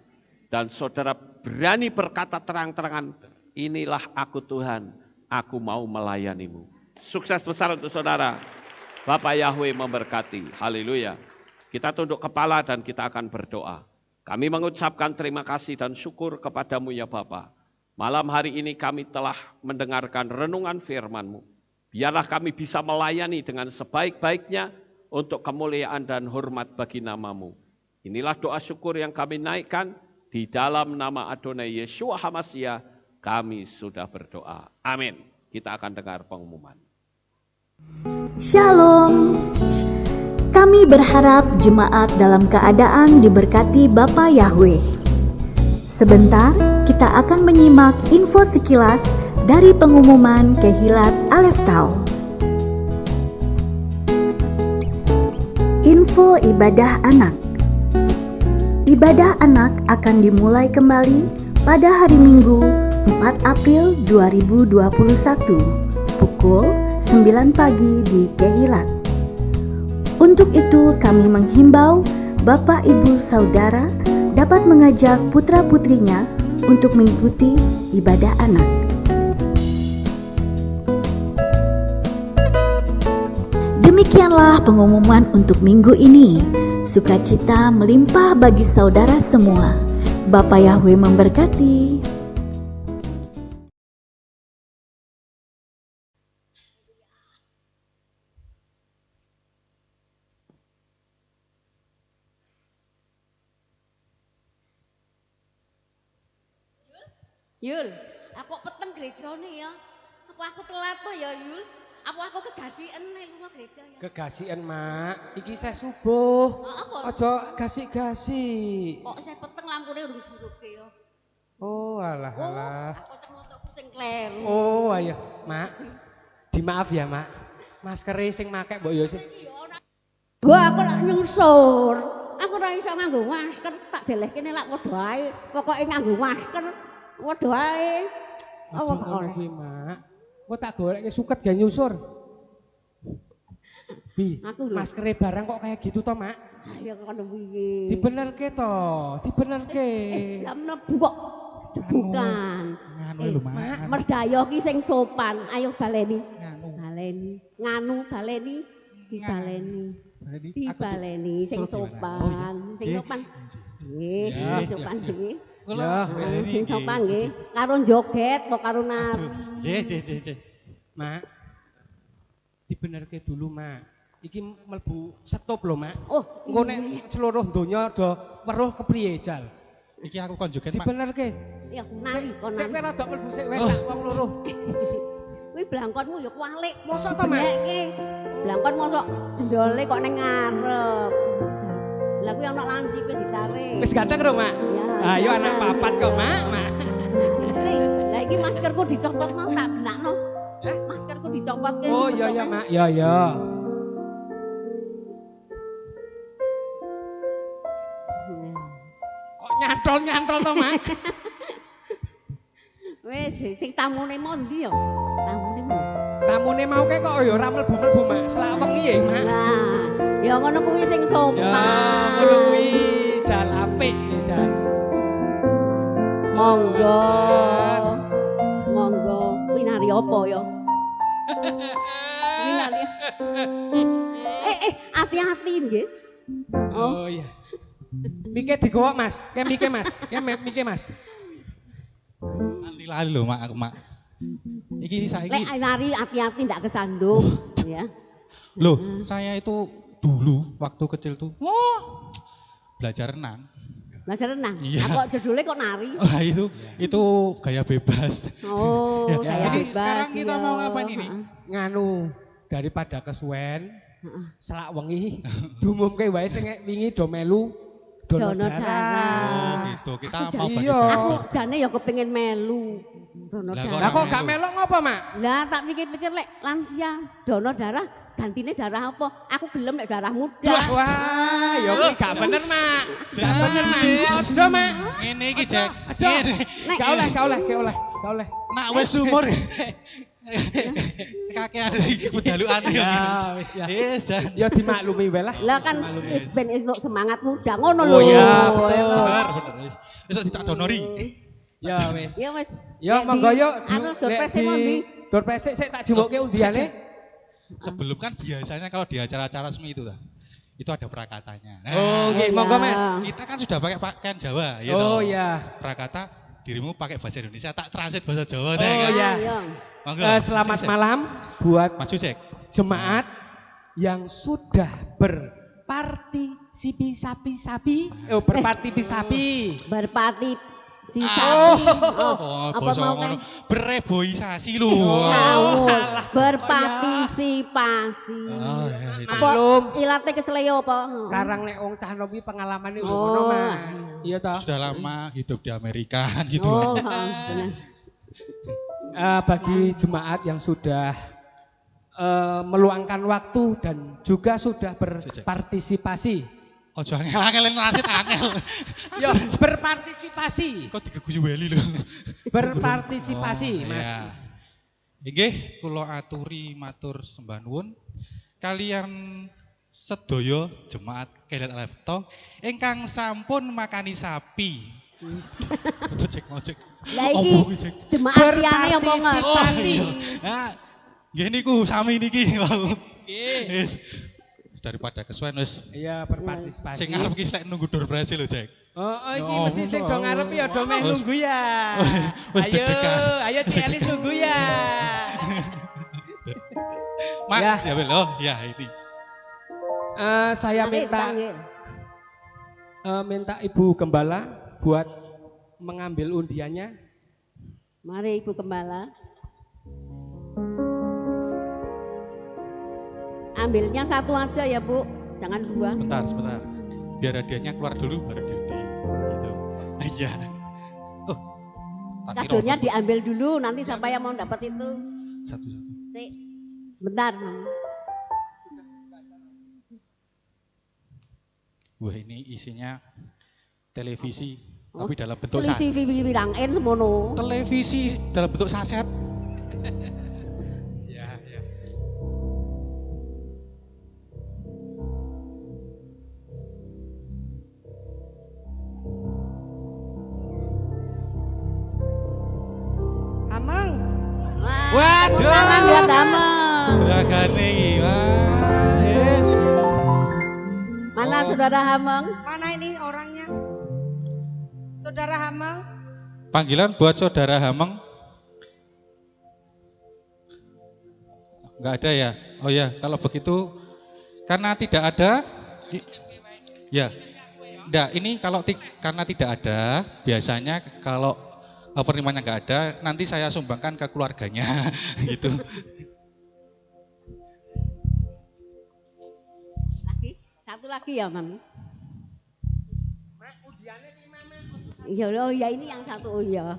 Speaker 1: Dan saudara berani berkata terang-terangan, inilah aku Tuhan, aku mau melayanimu. Sukses besar untuk saudara. Bapak Yahweh memberkati. Haleluya. Kita tunduk kepala dan kita akan berdoa. Kami mengucapkan terima kasih dan syukur kepadamu ya Bapa. Malam hari ini kami telah mendengarkan renungan firman-Mu. Biarlah kami bisa melayani dengan sebaik-baiknya untuk kemuliaan dan hormat bagi nama-Mu. Inilah doa syukur yang kami naikkan di dalam nama Adonai Yeshua HaMashiach. Kami sudah berdoa. Amin. Kita akan dengar pengumuman.
Speaker 2: Shalom. Kami berharap jemaat dalam keadaan diberkati Bapa Yahweh. Sebentar kita akan menyimak info sekilas dari pengumuman Kehilat Aleph Tau. Info ibadah anak. Ibadah anak akan dimulai kembali pada hari Minggu 4 April 2021 pukul 9 pagi di Kehilat. Untuk itu kami menghimbau Bapak Ibu Saudara dapat mengajak putra-putrinya untuk mengikuti ibadah anak. Demikianlah pengumuman untuk minggu ini. Sukacita melimpah bagi saudara semua. Bapa Yahweh memberkati.
Speaker 3: Yul, aku peteng gerejane ya. Aku telat mah ya Yul. Aku kegasian nek lunga gereja ya.
Speaker 4: Kegasian, Mak. Iki saya subuh.
Speaker 3: Apa?
Speaker 4: Aja gasi-gasi.
Speaker 3: Kok saya peteng lampune urung diuruke ya.
Speaker 4: Oh, alah.
Speaker 3: Aku cemotoku sing kleru.
Speaker 4: Oh, ayo, Mak. Dimaaf ya, Mak. Maskere sing make mbok yo sing.
Speaker 3: Gua aku lak nyungsur. Aku ora iso nganggo masker, tak delehkene lak padha ae. Pokoke nganggo masker. Padha ae.
Speaker 4: Apa kuwi, Mak? Kok tak goleke suket gak nyusur. Bi, maskere barang kok kayak gitu toh, Mak?
Speaker 3: Ayo kono piye.
Speaker 4: Dibenerke toh, dibenerke.
Speaker 3: Lah mlebu kok. Bukan.
Speaker 4: Nganu lho, Mak.
Speaker 3: Merdayo ki sing sopan. Ayo baleni.
Speaker 4: Nganu.
Speaker 3: Baleni. Nganu baleni. Dibaleni. Dibaleni sing sopan. Sing sopan. Nggih, sopan nggih.
Speaker 4: Ya,
Speaker 3: sing sopan nggih. Karo joget apa karo nari.
Speaker 4: Nggih. Mak. Dibenerke dulu, Mak. Iki mlebu stop lho, Mak.
Speaker 3: Oh,
Speaker 4: engko nek seluruh donya do weruh kepriye jal.
Speaker 5: Iki aku kon joget, Mak.
Speaker 4: Dibenerke.
Speaker 3: Ya nari kon.
Speaker 4: Sik kowe rada mlebu sik wis tak wong loro.
Speaker 3: Kuwi blangkonmu ya kualik.
Speaker 4: Mosok to, Mak?
Speaker 3: Blangkon mosok jendole kok ning ngarep. Lah kuwi ana lancipe ditarik.
Speaker 4: Wis ganteng lho, Mak. Ayo anak papat kok, Mak.
Speaker 3: Lah iki maskerku dicopot mau tak benakno. Maskerku dicopot kene.
Speaker 4: Oh iya ya, Mak. Ya ya. Kok nyantol-nyantol to, Mak?
Speaker 3: Wis sing tamune mondi ya? Tamune mondi.
Speaker 4: Tamune mau kae kok ya ora mlebu-mlebu, Mak. Selak wengi ya, Mak.
Speaker 3: Nah, ya ngono kuwi sing
Speaker 4: Ya,
Speaker 3: sopan.
Speaker 4: ngono kuwi jal apik ya, Jan.
Speaker 3: Monggo. Monggo. Kuwi nari apa ya? Kuwi nari. Hati-hati nggih.
Speaker 4: Oh iya. Mike digowo, Mas. Kayak Mike, Mas. Kayak Mike, Mas.
Speaker 5: Nanti lali lho mak aku mak. Iki saiki.
Speaker 3: Lek nari hati-hati ndak kesandung ya.
Speaker 5: Loh, saya itu dulu waktu kecil tuh wah belajar renang.
Speaker 3: Belajar renang.
Speaker 5: Iya.
Speaker 3: Nah, kok judulnya kok nari?
Speaker 5: Wah itu gaya bebas.
Speaker 3: Oh,
Speaker 5: Ya,
Speaker 3: kayak
Speaker 5: jadi
Speaker 3: bebas.
Speaker 5: sekarang kita
Speaker 3: ya.
Speaker 5: mau ngapain ini?
Speaker 4: Nganu daripada kesuwen selak wengi diumumke wae sing wingi do melu donor
Speaker 3: Donor
Speaker 4: darah.
Speaker 3: darah.
Speaker 5: Oh gitu, kita
Speaker 3: Aku
Speaker 5: mau
Speaker 4: jadi-
Speaker 5: bagi
Speaker 4: Iya.
Speaker 5: darah.
Speaker 3: Aku jane ya kepengin melu donor
Speaker 5: Lah, kok
Speaker 4: Lah
Speaker 3: darah.
Speaker 4: kok gak melok ngopo, Mak?
Speaker 3: Lah tak pikir-pikir lek lansia donor darah gantine darah apa? Aku gelem lek darah muda.
Speaker 4: Wah, ya kuwi gak bener, Mak. Gak bener, Mak. Ojo, Mak.
Speaker 5: Ngene iki, Jack.
Speaker 4: Aja.
Speaker 5: Ngene.
Speaker 3: Nek
Speaker 4: Gak oleh.
Speaker 5: Nak wis umur. Kakean iki pejalukan ya.
Speaker 4: wis ya.
Speaker 5: Yes, Jan.
Speaker 4: Ya dimaklumi wae lah.
Speaker 3: lah kan is ben untuk semangat muda ngono
Speaker 4: Oh
Speaker 3: lho.
Speaker 4: iya, betul.
Speaker 5: Bener, bener wis. Besok ditak donori.
Speaker 4: Ya wis.
Speaker 3: Ya wis.
Speaker 4: Ya monggo yuk
Speaker 3: Anu dor
Speaker 4: lek
Speaker 3: prese mondi.
Speaker 4: Dor presik sik tak jembokke undiane.
Speaker 5: Sebelum kan biasanya kalau di acara-acara resmi itu lah. Itu ada prakatanya. Nah,
Speaker 4: Oh, nggih, monggo Mas.
Speaker 5: kita kan sudah pakai pakaian Jawa, ya
Speaker 4: Oh
Speaker 5: toh?
Speaker 4: iya.
Speaker 5: Prakata dirimu pakai bahasa Indonesia, tak transit bahasa
Speaker 4: Oh,
Speaker 5: Jawa saya kan.
Speaker 4: iya.
Speaker 5: Monggo.
Speaker 4: Selamat
Speaker 5: Cek.
Speaker 4: malam buat
Speaker 5: Maju cek.
Speaker 4: jemaat yang sudah berpartisipapi. Oh, berpartisipapi.
Speaker 3: Berpati si
Speaker 4: Ah.
Speaker 3: sapi.
Speaker 5: Oh,
Speaker 3: apa
Speaker 5: basa
Speaker 3: mau
Speaker 5: ngono.
Speaker 3: kan?
Speaker 5: Bereboisasi lho.
Speaker 3: Ngawur. Berpartisipasi.
Speaker 5: Oh, ya, itu.
Speaker 3: Apa
Speaker 4: Maklum.
Speaker 3: ilate kesleo apa?
Speaker 4: Karang nek wong cah nom iki pengalamane
Speaker 3: Oh.
Speaker 4: ngono, Mas. Iya toh?
Speaker 5: Sudah lama hidup di Amerika gitu.
Speaker 3: Oh, heeh, bener.
Speaker 4: Bagi jemaat yang sudah meluangkan waktu dan juga sudah berpartisipasi.
Speaker 5: Ojo angel-angelin transit angel.
Speaker 4: Yo, berpartisipasi.
Speaker 5: Kok digeguyu weli lho.
Speaker 4: Berpartisipasi,
Speaker 5: Oh,
Speaker 4: Mas.
Speaker 5: iya. Inggih, kula aturi matur sembah nuwun kalian sedaya jemaat Kelet Lefto ingkang sampun makani sapi. Udah cek mau cek.
Speaker 3: Lah iki
Speaker 5: Opo kuwi, Cek?
Speaker 3: jemaat liyane apa ngerti?
Speaker 4: Berpartisipasi.
Speaker 5: Nah, nggih niku sami niki.
Speaker 4: Nggih.
Speaker 5: Wis. Daripada kesuwen wis
Speaker 4: Iya, berpartisipasi.
Speaker 5: sing arep ki sik nunggu door prize lho, Cek.
Speaker 4: Oh, iki
Speaker 5: Ya
Speaker 4: mesti sing do
Speaker 5: Allah.
Speaker 4: ngarep ya do meh
Speaker 5: Wis.
Speaker 4: nunggu ya.
Speaker 5: Wis
Speaker 4: Ayo,
Speaker 5: deg-degan.
Speaker 4: ayo Cik Elis nunggu ya.
Speaker 5: Mak,
Speaker 4: Ya.
Speaker 5: ya wel. Oh, ya ini.
Speaker 4: Saya minta minta Ibu Gembala buat mengambil undiannya.
Speaker 3: Mari Ibu Gembala. Ambilnya satu aja ya, Bu. Jangan dua.
Speaker 5: Sebentar. Biar hadiahnya keluar dulu baru diundi. Gitu. Iya. Oh. tak kira
Speaker 3: Kadonya
Speaker 5: apa.
Speaker 3: diambil dulu, nanti siapa yang mau dapat itu.
Speaker 5: Satu-satu.
Speaker 3: Sik, sebentar. Mam.
Speaker 5: Wah, ini isinya televisi
Speaker 3: Oh,
Speaker 5: tapi dalam bentuk
Speaker 3: Telisi wirang-en semono.
Speaker 5: televisi dalam bentuk saset. Ya, ya.
Speaker 6: Amang,
Speaker 3: Wah, tepuk tangan buat Hameng.
Speaker 5: Seragane iki. Wah, yes.
Speaker 3: Mana
Speaker 5: Oh.
Speaker 3: Saudara Hameng?
Speaker 6: mana ini orangnya? Saudara Hamang,
Speaker 5: Panggilan buat saudara Hameng. Enggak ada ya? Oh ya, kalau begitu karena tidak ada ya. Enggak, ini kalau karena tidak ada, biasanya kalau penerimaannya enggak ada, nanti saya sumbangkan ke keluarganya gitu.
Speaker 3: Lagi, satu lagi ya, Mam. Iya, oh ya ini yang satu, oh ya.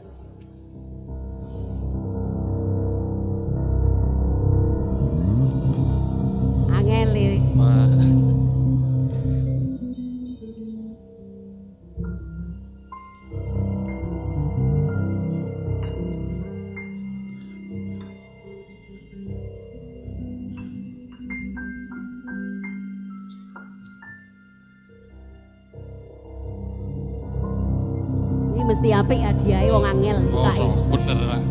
Speaker 3: mesti apik hadiahe wong angel bukae.
Speaker 5: Bener, Pak.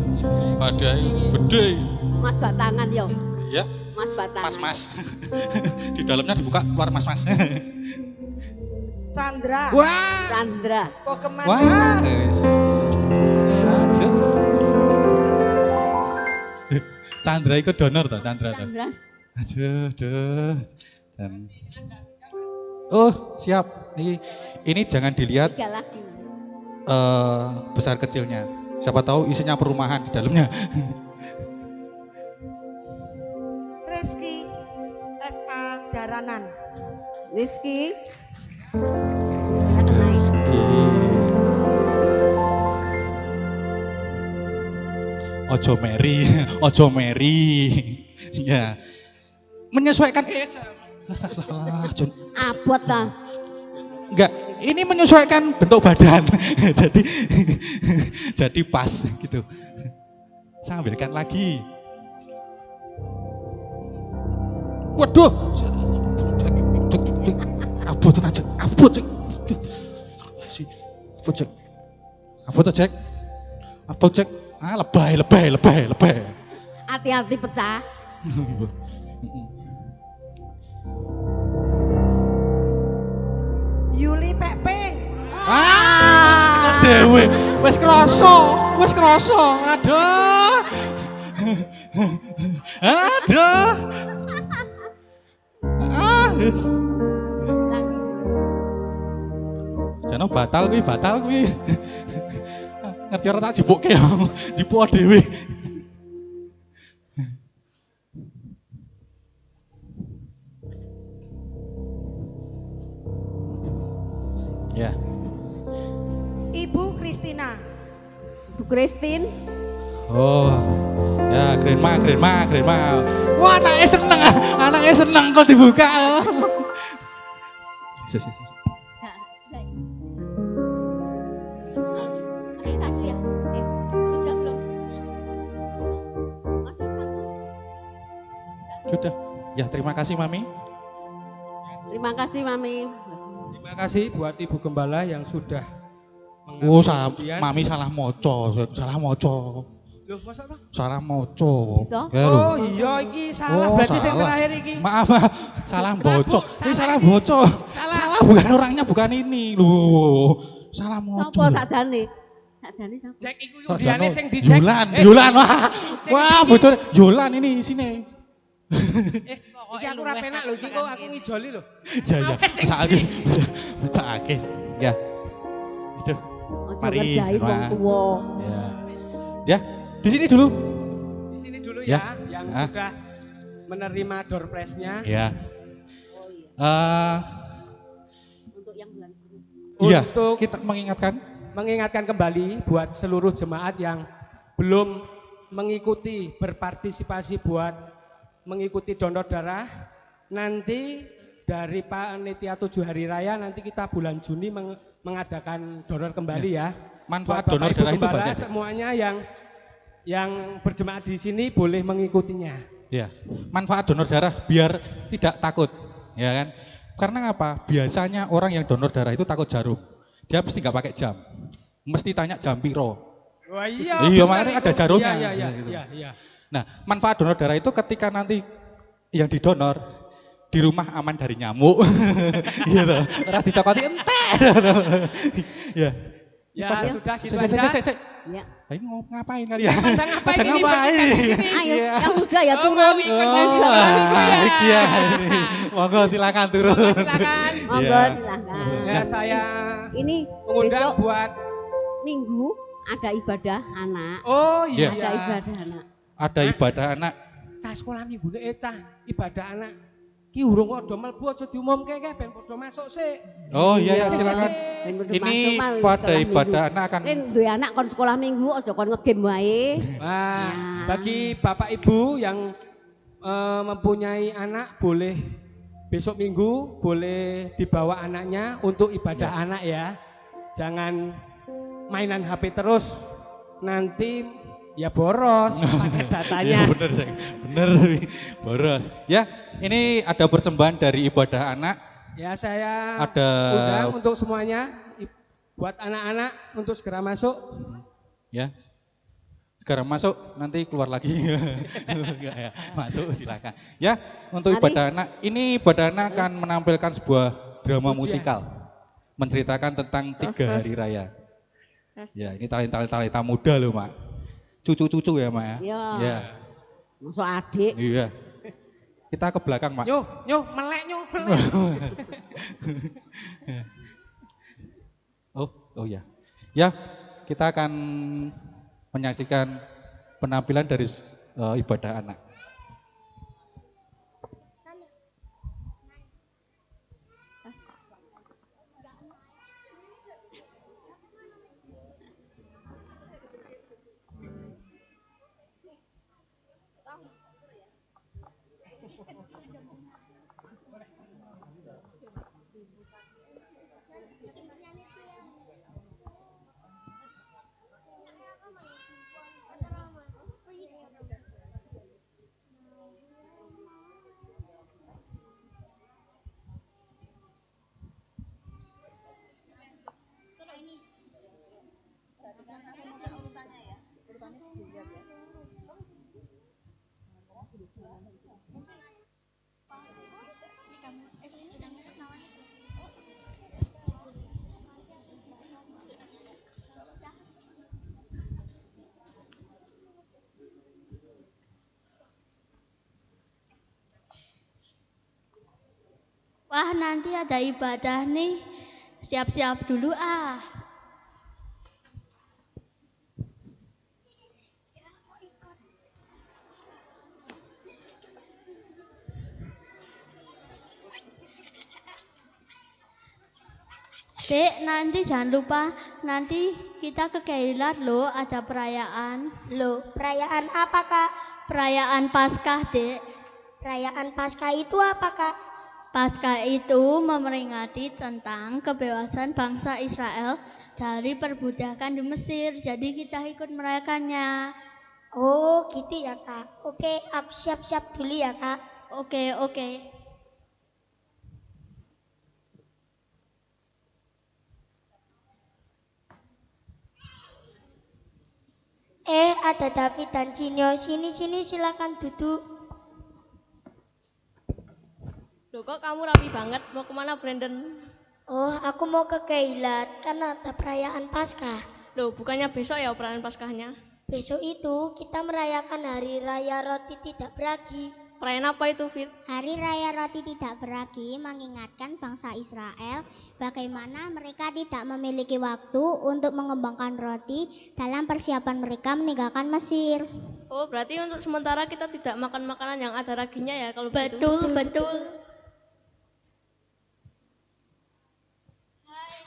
Speaker 5: Hadiah gede.
Speaker 3: Mas batangan yo.
Speaker 5: Ya,
Speaker 3: Mas batangan.
Speaker 5: mas. Di dalamnya dibuka, keluar mas.
Speaker 6: Chandra.
Speaker 5: Wah.
Speaker 3: Chandra.
Speaker 6: Pokemon.
Speaker 5: Wah. Lanjut. Chandra itu donor toh, Chandra toh.
Speaker 3: Chandra.
Speaker 5: Aduh. Dan oh, siap. Ini jangan dilihat
Speaker 3: Tiga lagi.
Speaker 5: besar kecilnya. Siapa tahu isinya perumahan di dalamnya.
Speaker 6: Rizky S.A. Jaranan.
Speaker 3: Rizky.
Speaker 5: Rizky. Ojo Mary. Ya. Menyesuaikan
Speaker 3: Abot ta.
Speaker 5: enggak, ini menyesuaikan bentuk badan. jadi pas gitu. Saya ambilkan lagi. Waduh. Abot aja. Abot cek. Ah, lebay.
Speaker 3: Hati-hati pecah.
Speaker 6: Yuli Pekping.
Speaker 5: Dewe, wis krasa. Aduh. Jano batal kuwi. Ngerti ora tak jipukke ya. Jipuk dhewe. Ya.
Speaker 6: Ibu Kristina.
Speaker 3: Bu Kristin.
Speaker 5: Oh. Ya, grandma. Wah, anaknya seneng kok dibuka.
Speaker 3: Masih satu ya? Sudah belum? Masih satu.
Speaker 5: Sudah. Ya, terima kasih Mami.
Speaker 3: Terima kasih Mami.
Speaker 4: Terima kasih buat Ibu Gembala yang sudah
Speaker 5: Oh,
Speaker 4: kemudian.
Speaker 5: Mami salah moco.
Speaker 4: Loh, masa toh?
Speaker 5: Salah moco.
Speaker 3: Gitu?
Speaker 5: Ya, lho.
Speaker 4: Oh iya, iki salah
Speaker 5: Oh,
Speaker 4: berarti yang
Speaker 5: salah.
Speaker 4: terakhir iki.
Speaker 5: Maaf. Salah bocok. Ini salah
Speaker 4: ini.
Speaker 5: bocok.
Speaker 4: Salah.
Speaker 5: Bukan orangnya, bukan ini. Loh. Salah moco.
Speaker 3: Sopo sakjane? Sakjane sapa?
Speaker 4: Cek iku
Speaker 5: Kok
Speaker 4: Yudiane
Speaker 5: Jano?
Speaker 4: sing dicek.
Speaker 5: Yulan. Wah.
Speaker 4: Sing
Speaker 5: Wah,
Speaker 4: iki.
Speaker 5: bocor. Yulan ini sini.
Speaker 4: Iki aku ora penak lho, iki kok aku ngijoli lho.
Speaker 5: Ya.
Speaker 4: Awas, sing
Speaker 5: Sakake. Ya. Aduh.
Speaker 3: Ojo
Speaker 5: Mari,
Speaker 3: ngerjain wong
Speaker 5: Pak.
Speaker 3: tuwa.
Speaker 5: Ya, di sini dulu.
Speaker 4: Di sini dulu
Speaker 5: Ya.
Speaker 4: ya, yang
Speaker 5: Ah.
Speaker 4: sudah menerima door prize-nya.
Speaker 5: Ya.
Speaker 3: Oh iya. Untuk yang bulan Juni.
Speaker 5: Iya,
Speaker 4: Untuk
Speaker 5: kita
Speaker 4: mengingatkan kembali buat seluruh jemaat yang belum mengikuti berpartisipasi buat mengikuti donor darah, nanti dari panitia 7 hari raya nanti kita bulan Juni mengadakan donor kembali ya.
Speaker 5: manfaat
Speaker 4: Buat
Speaker 5: donor
Speaker 4: Bapak Ibu
Speaker 5: darah itu
Speaker 4: Gembala,
Speaker 5: banyak.
Speaker 4: semuanya yang berjemaat di sini boleh mengikutinya.
Speaker 5: Ya, manfaat donor darah biar tidak takut, ya kan? Karena apa? Biasanya orang yang donor darah itu takut jarum. Dia mesti nggak pakai jam, mesti tanya jam piro.
Speaker 4: Wah iya,
Speaker 5: Iya,
Speaker 4: benar
Speaker 5: makanya
Speaker 4: itu.
Speaker 5: ada jarumnya.
Speaker 4: Iya.
Speaker 5: Nah, manfaat donor darah itu ketika nanti yang didonor di rumah aman dari nyamuk, gitu. Ora dicokoti entek. Ya.
Speaker 4: Ya sudah gitu aja.
Speaker 3: Ya.
Speaker 5: Ayo ngapain kalian?
Speaker 4: Pada ngapain ini?
Speaker 5: ngapain?
Speaker 4: Bertiga di sini.
Speaker 3: Ayo,
Speaker 5: Iya.
Speaker 3: yang sudah ya
Speaker 4: Oh,
Speaker 3: turun.
Speaker 4: mau ikut di sekolah minggu ya.
Speaker 5: Iya. Monggo silakan turun.
Speaker 4: Silakan.
Speaker 3: Monggo
Speaker 5: Iya.
Speaker 3: silahkan.
Speaker 4: Ya saya
Speaker 3: Ini
Speaker 4: mengundang
Speaker 3: besok
Speaker 4: buat
Speaker 3: Minggu ada ibadah anak.
Speaker 4: oh iya.
Speaker 3: Ada ibadah anak.
Speaker 5: Ada ibadah anak.
Speaker 4: Cah sekolah minggu cah ibadah anak. Ki urung kok do mlebu aja diumumke ben padha masuk sik.
Speaker 5: Oh iya ya silakan.
Speaker 3: Ben padha
Speaker 5: Ini
Speaker 3: masuk, Mal,
Speaker 5: pada
Speaker 3: sekolah
Speaker 5: ibadah
Speaker 3: minggu.
Speaker 5: anak akan
Speaker 3: Kan duwe anak kon sekolah minggu aja kon ngegame wae.
Speaker 4: Nah,
Speaker 3: Ya.
Speaker 4: bagi Bapak Ibu yang mempunyai anak boleh besok minggu boleh dibawa anaknya untuk ibadah anak ya. Jangan mainan HP terus. Nanti ya boros pakai datanya.
Speaker 5: Iya bener, Seng. Bener, boros. Ya, ini ada persembahan dari ibadah anak.
Speaker 4: Ya saya
Speaker 5: Ada
Speaker 4: undang untuk semuanya Buat anak-anak untuk segera masuk.
Speaker 5: Ya. Sekarang masuk, nanti keluar lagi. Enggak ya, masuk silakan. Ya, untuk ibadah anak, ini ibadah anak akan menampilkan sebuah drama musikal. Menceritakan tentang 3 hari raya. Ya, ini talenta muda loh, Mak. Cucu-cucu ya, Mak ya?
Speaker 3: Ya. Masuk adik.
Speaker 5: Iya. Kita ke belakang, Mak.
Speaker 4: Melek.
Speaker 5: Oh ya. Ya, kita akan menyaksikan penampilan dari ibadah anak.
Speaker 7: Wah, nanti ada ibadah nih. Siap-siap dulu ah. Dek, nanti jangan lupa, nanti kita ke Keilat loh, ada perayaan.
Speaker 8: Loh, perayaan apa, Kak?
Speaker 7: Perayaan Paskah, Dek.
Speaker 8: Perayaan Paskah itu apa, Kak?
Speaker 7: Paskah itu memperingati tentang kebebasan bangsa Israel dari perbudakan di Mesir. Jadi kita ikut merayakannya.
Speaker 8: Oh, gitu ya, Kak. Oke, siap-siap dulu ya, Kak.
Speaker 7: Oke.
Speaker 8: Ada David dan Cinyo. Sini silakan duduk.
Speaker 9: Loh, kok kamu rapi banget? Mau kemana, Brandon?
Speaker 8: Oh, aku mau ke Keilat karena ada perayaan Paskah.
Speaker 9: Loh, bukannya besok ya perayaan Paskahnya?
Speaker 8: Besok itu kita merayakan Hari Raya Roti Tidak Beragi.
Speaker 9: Perayaan apa itu, Fit?
Speaker 10: Hari Raya Roti Tidak Beragi mengingatkan bangsa Israel bagaimana mereka tidak memiliki waktu untuk mengembangkan roti dalam persiapan mereka meninggalkan Mesir.
Speaker 9: Oh, berarti untuk sementara kita tidak makan makanan yang ada raginya ya kalau begitu?
Speaker 7: Betul.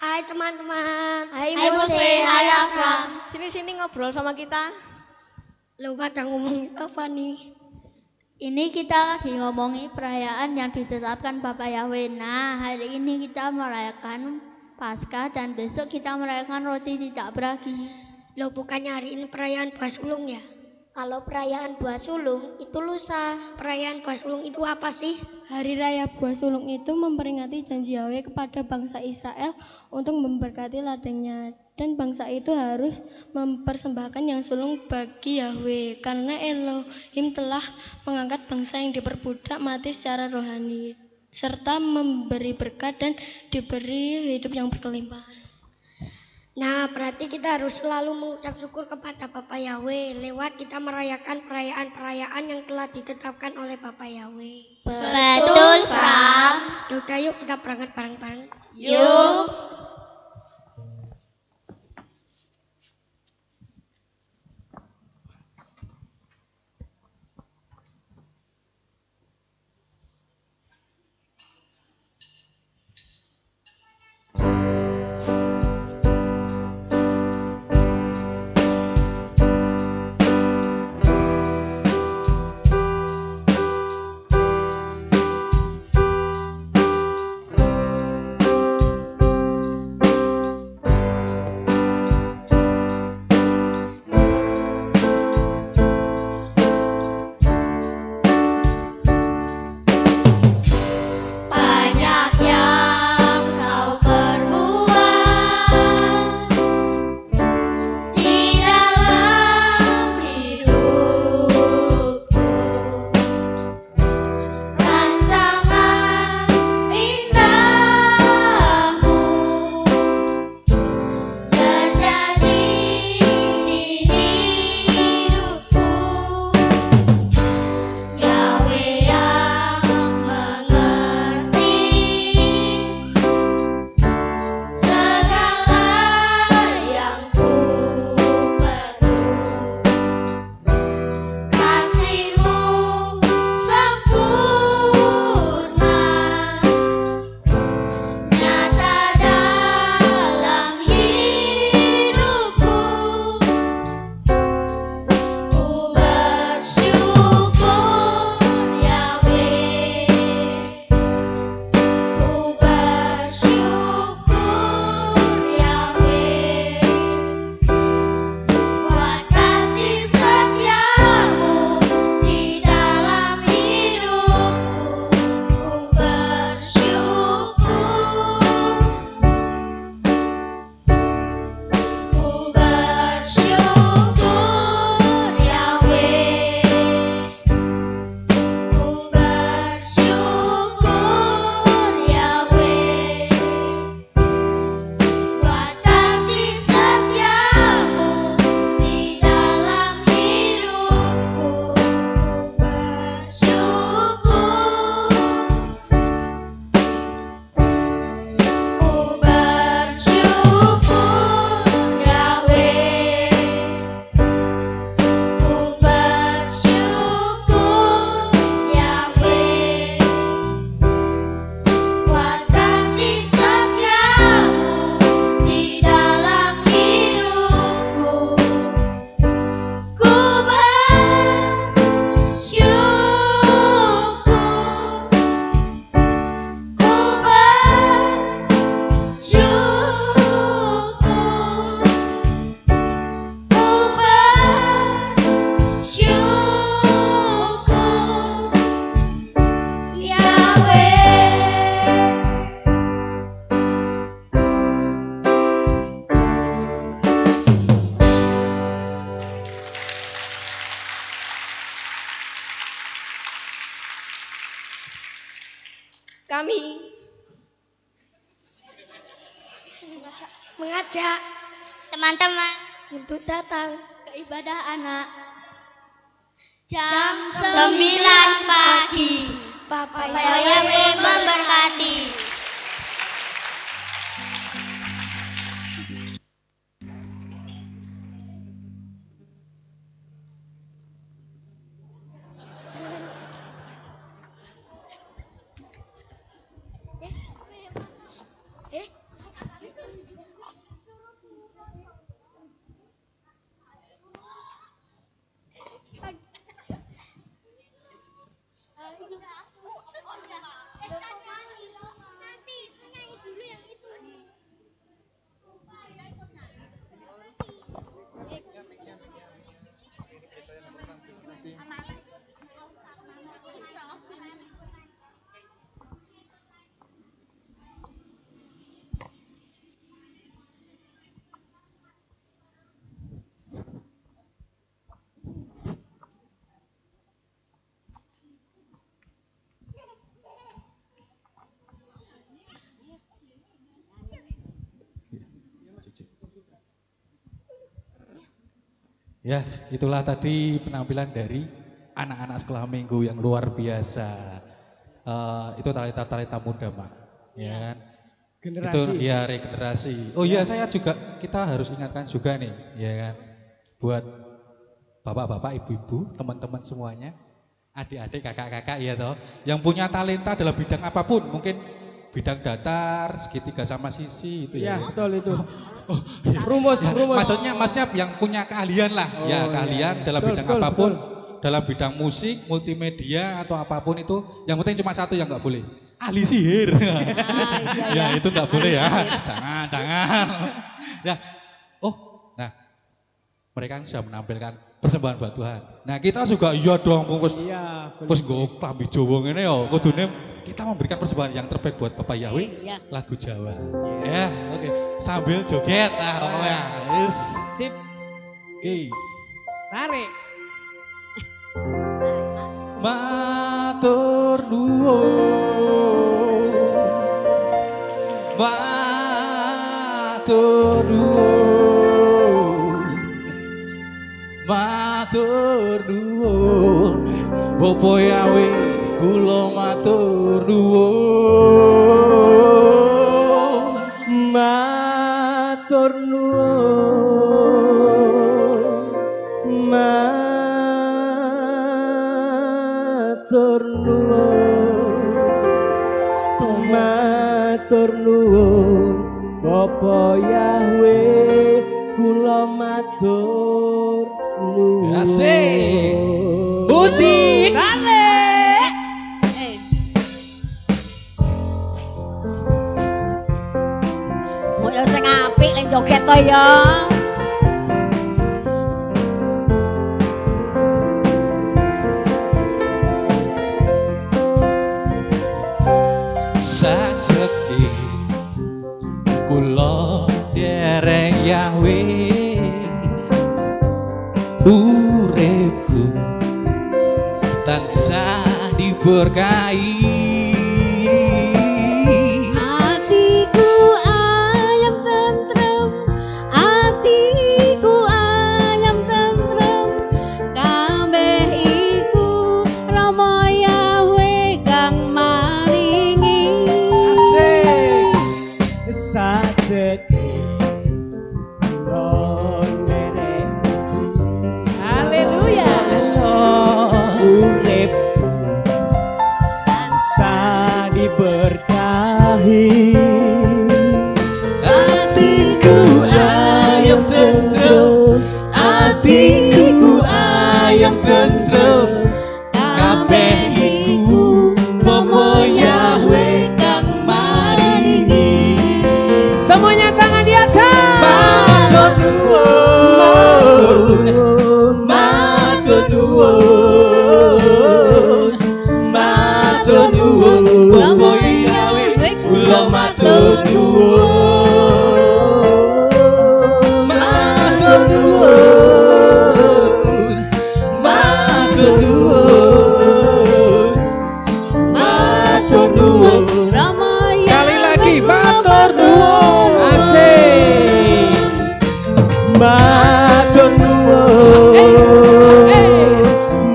Speaker 8: Hai teman-teman.
Speaker 7: Hai Mose, hai Afram.
Speaker 9: Sini ngobrol sama kita.
Speaker 8: Lo pada ngomongin apa nih?
Speaker 7: Ini kita lagi ngomongin perayaan yang ditetapkan Bapak Yahweh. Nah, hari ini kita merayakan Paskah dan besok kita merayakan Roti Tidak Beragi.
Speaker 8: Lo bukannya hari ini perayaan Buah Sulung ya? Kalau perayaan Buah Sulung itu lusa. Perayaan Buah Sulung itu apa sih?
Speaker 11: Hari Raya Buah Sulung itu memperingati janji Yahweh kepada bangsa Israel untuk memberkati ladangnya. Dan bangsa itu harus mempersembahkan yang sulung bagi Yahweh. Karena Elohim telah mengangkat bangsa yang diperbudak mati secara rohani. Serta memberi berkat dan diberi hidup yang berkelimpahan.
Speaker 8: Nah, berarti kita harus selalu mengucap syukur kepada Bapak Yahweh lewat kita merayakan perayaan-perayaan yang telah ditetapkan oleh Bapak Yahweh.
Speaker 7: Betul, Sam.
Speaker 8: Yaudah, yuk kita berangkat bareng-bareng.
Speaker 7: Yuk.
Speaker 9: kami.
Speaker 8: Mengajak
Speaker 7: Teman-teman
Speaker 8: untuk datang
Speaker 7: ke ibadah anak. Jam 9 pagi.
Speaker 8: Bapak
Speaker 7: Yahweh memberkati.
Speaker 5: Ya, itulah tadi penampilan dari anak-anak sekolah minggu yang luar biasa. Itu talenta-talenta muda, Mak. Ya kan?
Speaker 4: Generasi.
Speaker 5: Itu ya regenerasi. Oh iya, saya juga kita harus ingatkan juga nih, ya kan. Buat bapak-bapak, ibu-ibu, teman-teman semuanya, adik-adik, kakak-kakak ya toh, yang punya talenta dalam bidang apapun, mungkin bidang datar, segitiga sama sisi itu ya.
Speaker 4: Ya, betul itu.
Speaker 5: Ya.
Speaker 4: Rumus.
Speaker 5: Maksudnya yang punya keahlian lah, keahlian dalam bidang apapun, dalam bidang musik, multimedia atau apapun itu, yang penting cuma satu yang nggak boleh, ahli sihir. Ya itu nggak boleh ya, jangan. Ya, nah mereka sudah menampilkan persembahan buat Tuhan. Nah kita juga iya dong, terus gue klambi Jawa ini ya, kudune kita memberikan persembahan yang terbaik buat Bapak Yahweh, lagu Jawa. Ya, oke. Sambil joget, yes.
Speaker 4: Sip.
Speaker 5: Oke.
Speaker 4: Tarik.
Speaker 5: Matur nuwun. Matur nuwun. Matur nuwun. Bapak Yahweh kula matur nuwun.
Speaker 4: Matur nuwun. Matur nuwun. Matur nuwun. Bapak Yahweh kula matur nuwun.
Speaker 5: Asik. Musik.
Speaker 3: Ya sing apik ning joget to ya.
Speaker 5: Sajeki kula dereng Yahweh, uripku tansah diberkahi.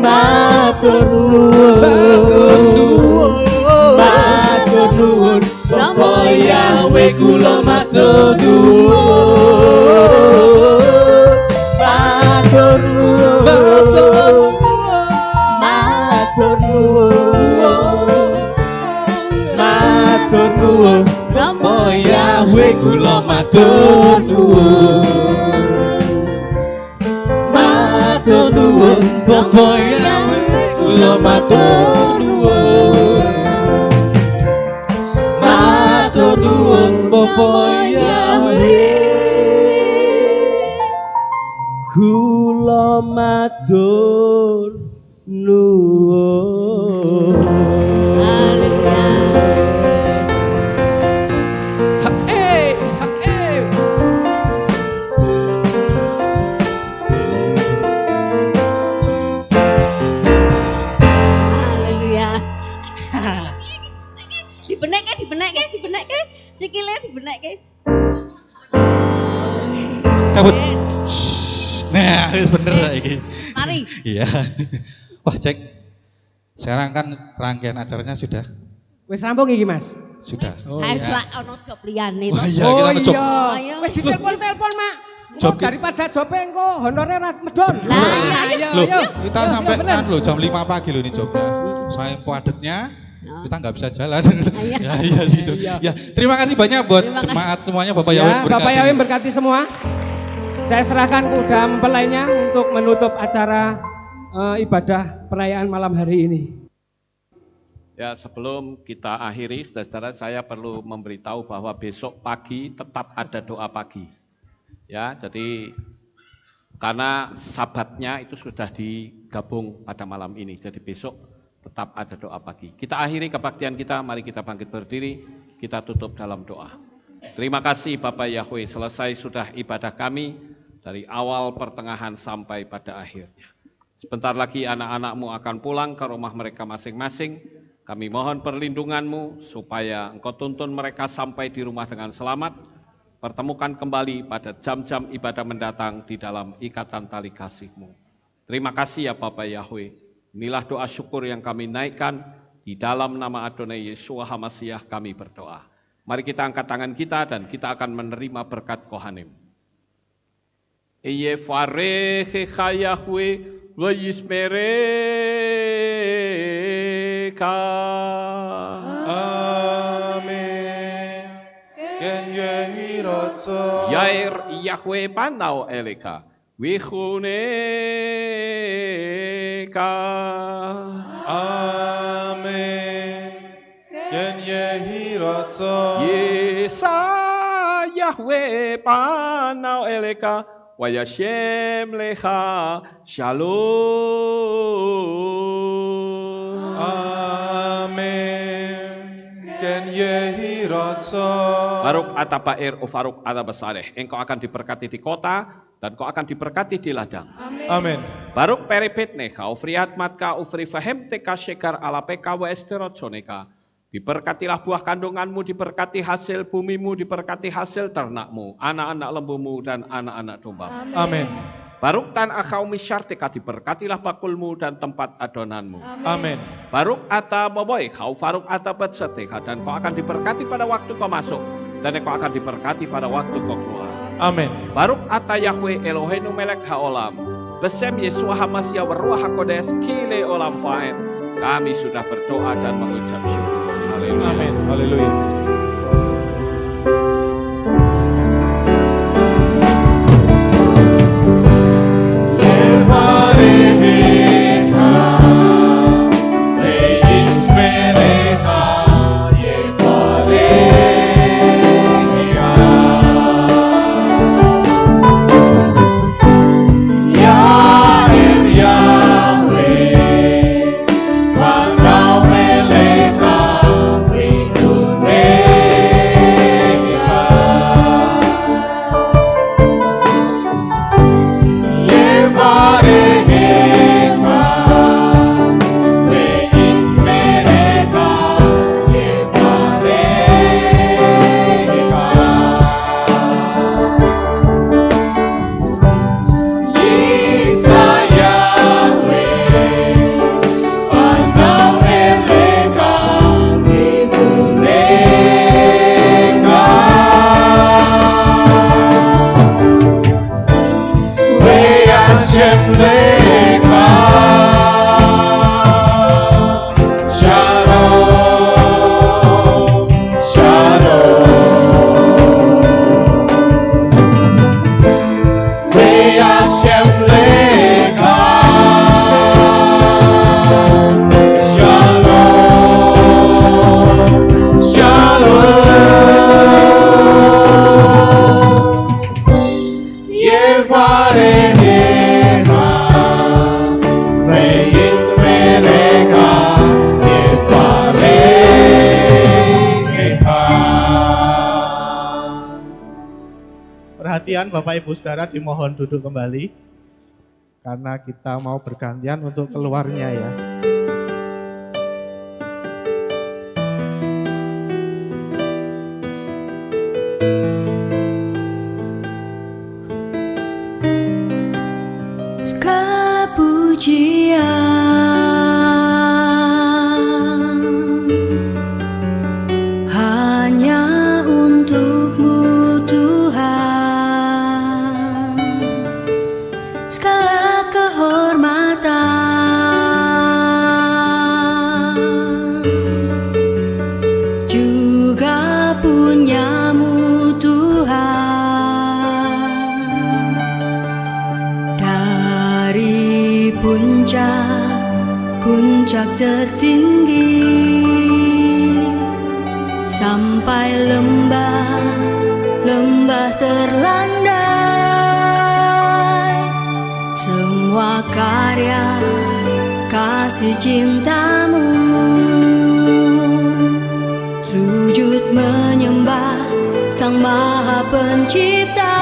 Speaker 12: matur nuwun Rama Yahwe kula matur nuwun matur nuwun Rama Yahwe kula matur nuwun Bapa Yahwe kula matur nuwun Bapa Yahwe kula matur nuwun.
Speaker 3: Dibenekke, sikile dibenekke.
Speaker 5: Cabut. Nah, wis bener iki.
Speaker 3: Mari.
Speaker 5: Iya. Wah, cek. Sekarang kan rangkaian acaranya sudah.
Speaker 4: Wis rampung iki, Mas?
Speaker 5: Sudah.
Speaker 3: Wis lak ana job liyane to.
Speaker 5: Wah, iya, kita ada job.
Speaker 4: Wis ditelepon-telepon, Mak. Job daripada jobe engko honornya ra medon.
Speaker 3: Lah,
Speaker 4: ayo.
Speaker 5: Kita sampai kan lho jam 5 pagi lho ini jobnya. Saya padatnya kita nggak bisa jalan. Ya iya situ. Ya, terima kasih banyak buat jemaat semuanya, Bapak Yahwe berkati.
Speaker 4: Bapak Yahwe berkati semua. Saya serahkan kuda mempelainya untuk menutup acara ibadah perayaan malam hari ini.
Speaker 1: Ya, sebelum kita akhiri, saudara-saudara, saya perlu memberitahu bahwa besok pagi tetap ada doa pagi. Ya, jadi karena sabatnya itu sudah digabung pada malam ini, jadi besok tetap ada doa pagi. Kita akhiri kebaktian kita, mari kita bangkit berdiri, kita tutup dalam doa. Terima kasih Bapak Yahwe, selesai sudah ibadah kami dari awal pertengahan sampai pada akhirnya. Sebentar lagi anak-anakmu akan pulang ke rumah mereka masing-masing. Kami mohon perlindungan-Mu supaya Engkau tuntun mereka sampai di rumah dengan selamat. Pertemukan kembali pada jam-jam ibadah mendatang di dalam ikatan tali kasih-Mu. Terima kasih ya Bapak Yahwe. Inilah doa syukur yang kami naikkan di dalam nama Adonai Yeshua HaMashiach kami berdoa. Mari kita angkat tangan kita dan kita akan menerima berkat Kohanim. Yefarecha Yahwe wa yismereka.
Speaker 13: Amen. Ken yehi rotso.
Speaker 1: Yair Yahwe panau eleka. Wichuneka.
Speaker 13: Amen. Ken yehi rotso.
Speaker 1: Yesa Yahwe panau eleka. Wayashem lecha shalom.
Speaker 13: Amen. Ken yehi rotso.
Speaker 1: Baruk atapair ufaruk atabasaleh. Engkau akan diberkati di kota dan kau akan diberkati di ladang.
Speaker 13: Amin.
Speaker 1: Baruk peripetnecha ufriat matka ufri fahem teka shekar alapeka wa esterotsoneka. Diberkatilah buah kandunganmu, diberkati hasil bumimu, diberkati hasil ternakmu, anak-anak lembumu dan anak-anak dombamu.
Speaker 13: Amin.
Speaker 1: Baruk tan akau misyartika, diberkatilah bakulmu dan tempat adonanmu.
Speaker 13: Amin.
Speaker 1: Baruk ata boboy kau faruk ata betseteka, dan kau akan diberkati pada waktu kau masuk dan kau akan diberkati pada waktu kau keluar.
Speaker 13: Amin.
Speaker 1: Baruk ata Yahwe Eloheinu melek haolam, besem Yeshua HaMashiach waruah hakodes kile olam faed. Kami sudah berdoa dan mengucap syukur. Haleluya.
Speaker 13: Amin. Haleluya.
Speaker 12: Amen. Hashem
Speaker 14: Perhatian Bapak Ibu Saudara, dimohon duduk kembali karena kita mau bergantian untuk keluarnya ya.
Speaker 15: Segala pujian hanya untuk-Mu Tuhan, segala kehormatan juga punya-Mu Tuhan. Dari puncak tertinggi sampai lembah terlandai, semua karya kasih cinta-Mu, sujud menyembah Sang Maha Pencipta.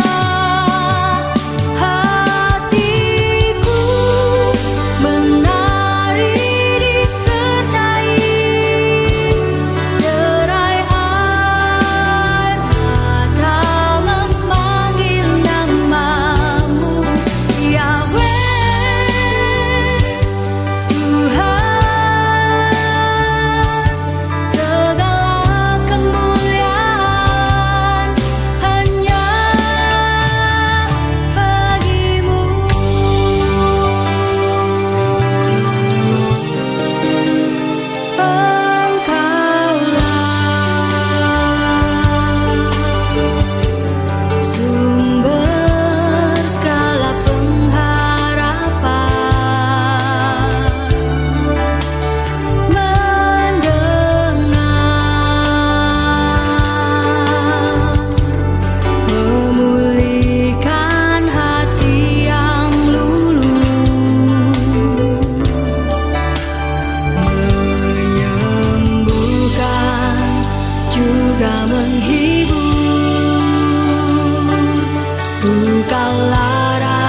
Speaker 15: Duka lara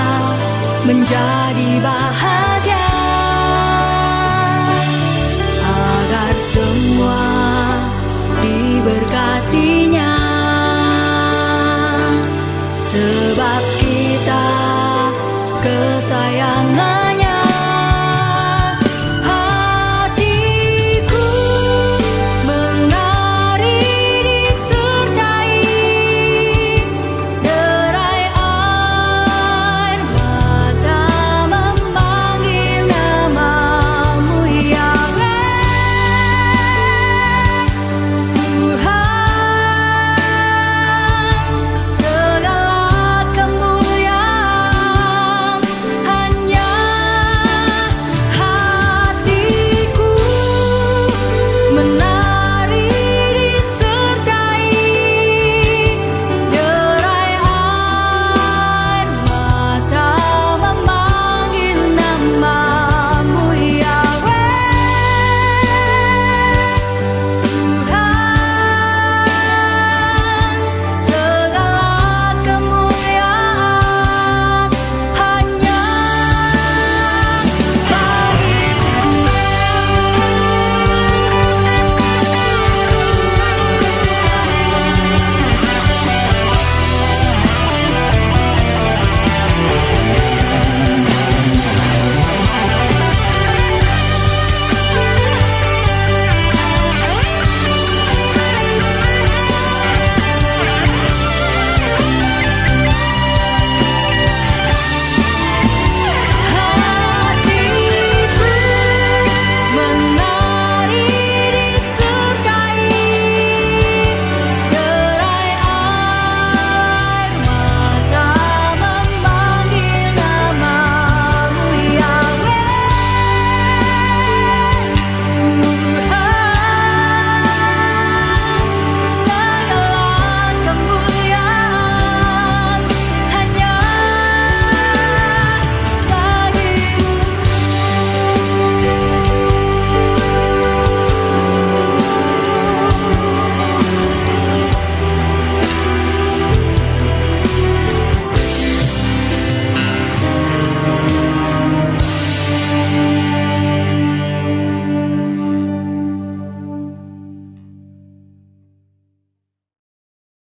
Speaker 15: menjadi bahagia, agar semua diberkatinya, sebab kita kesayangan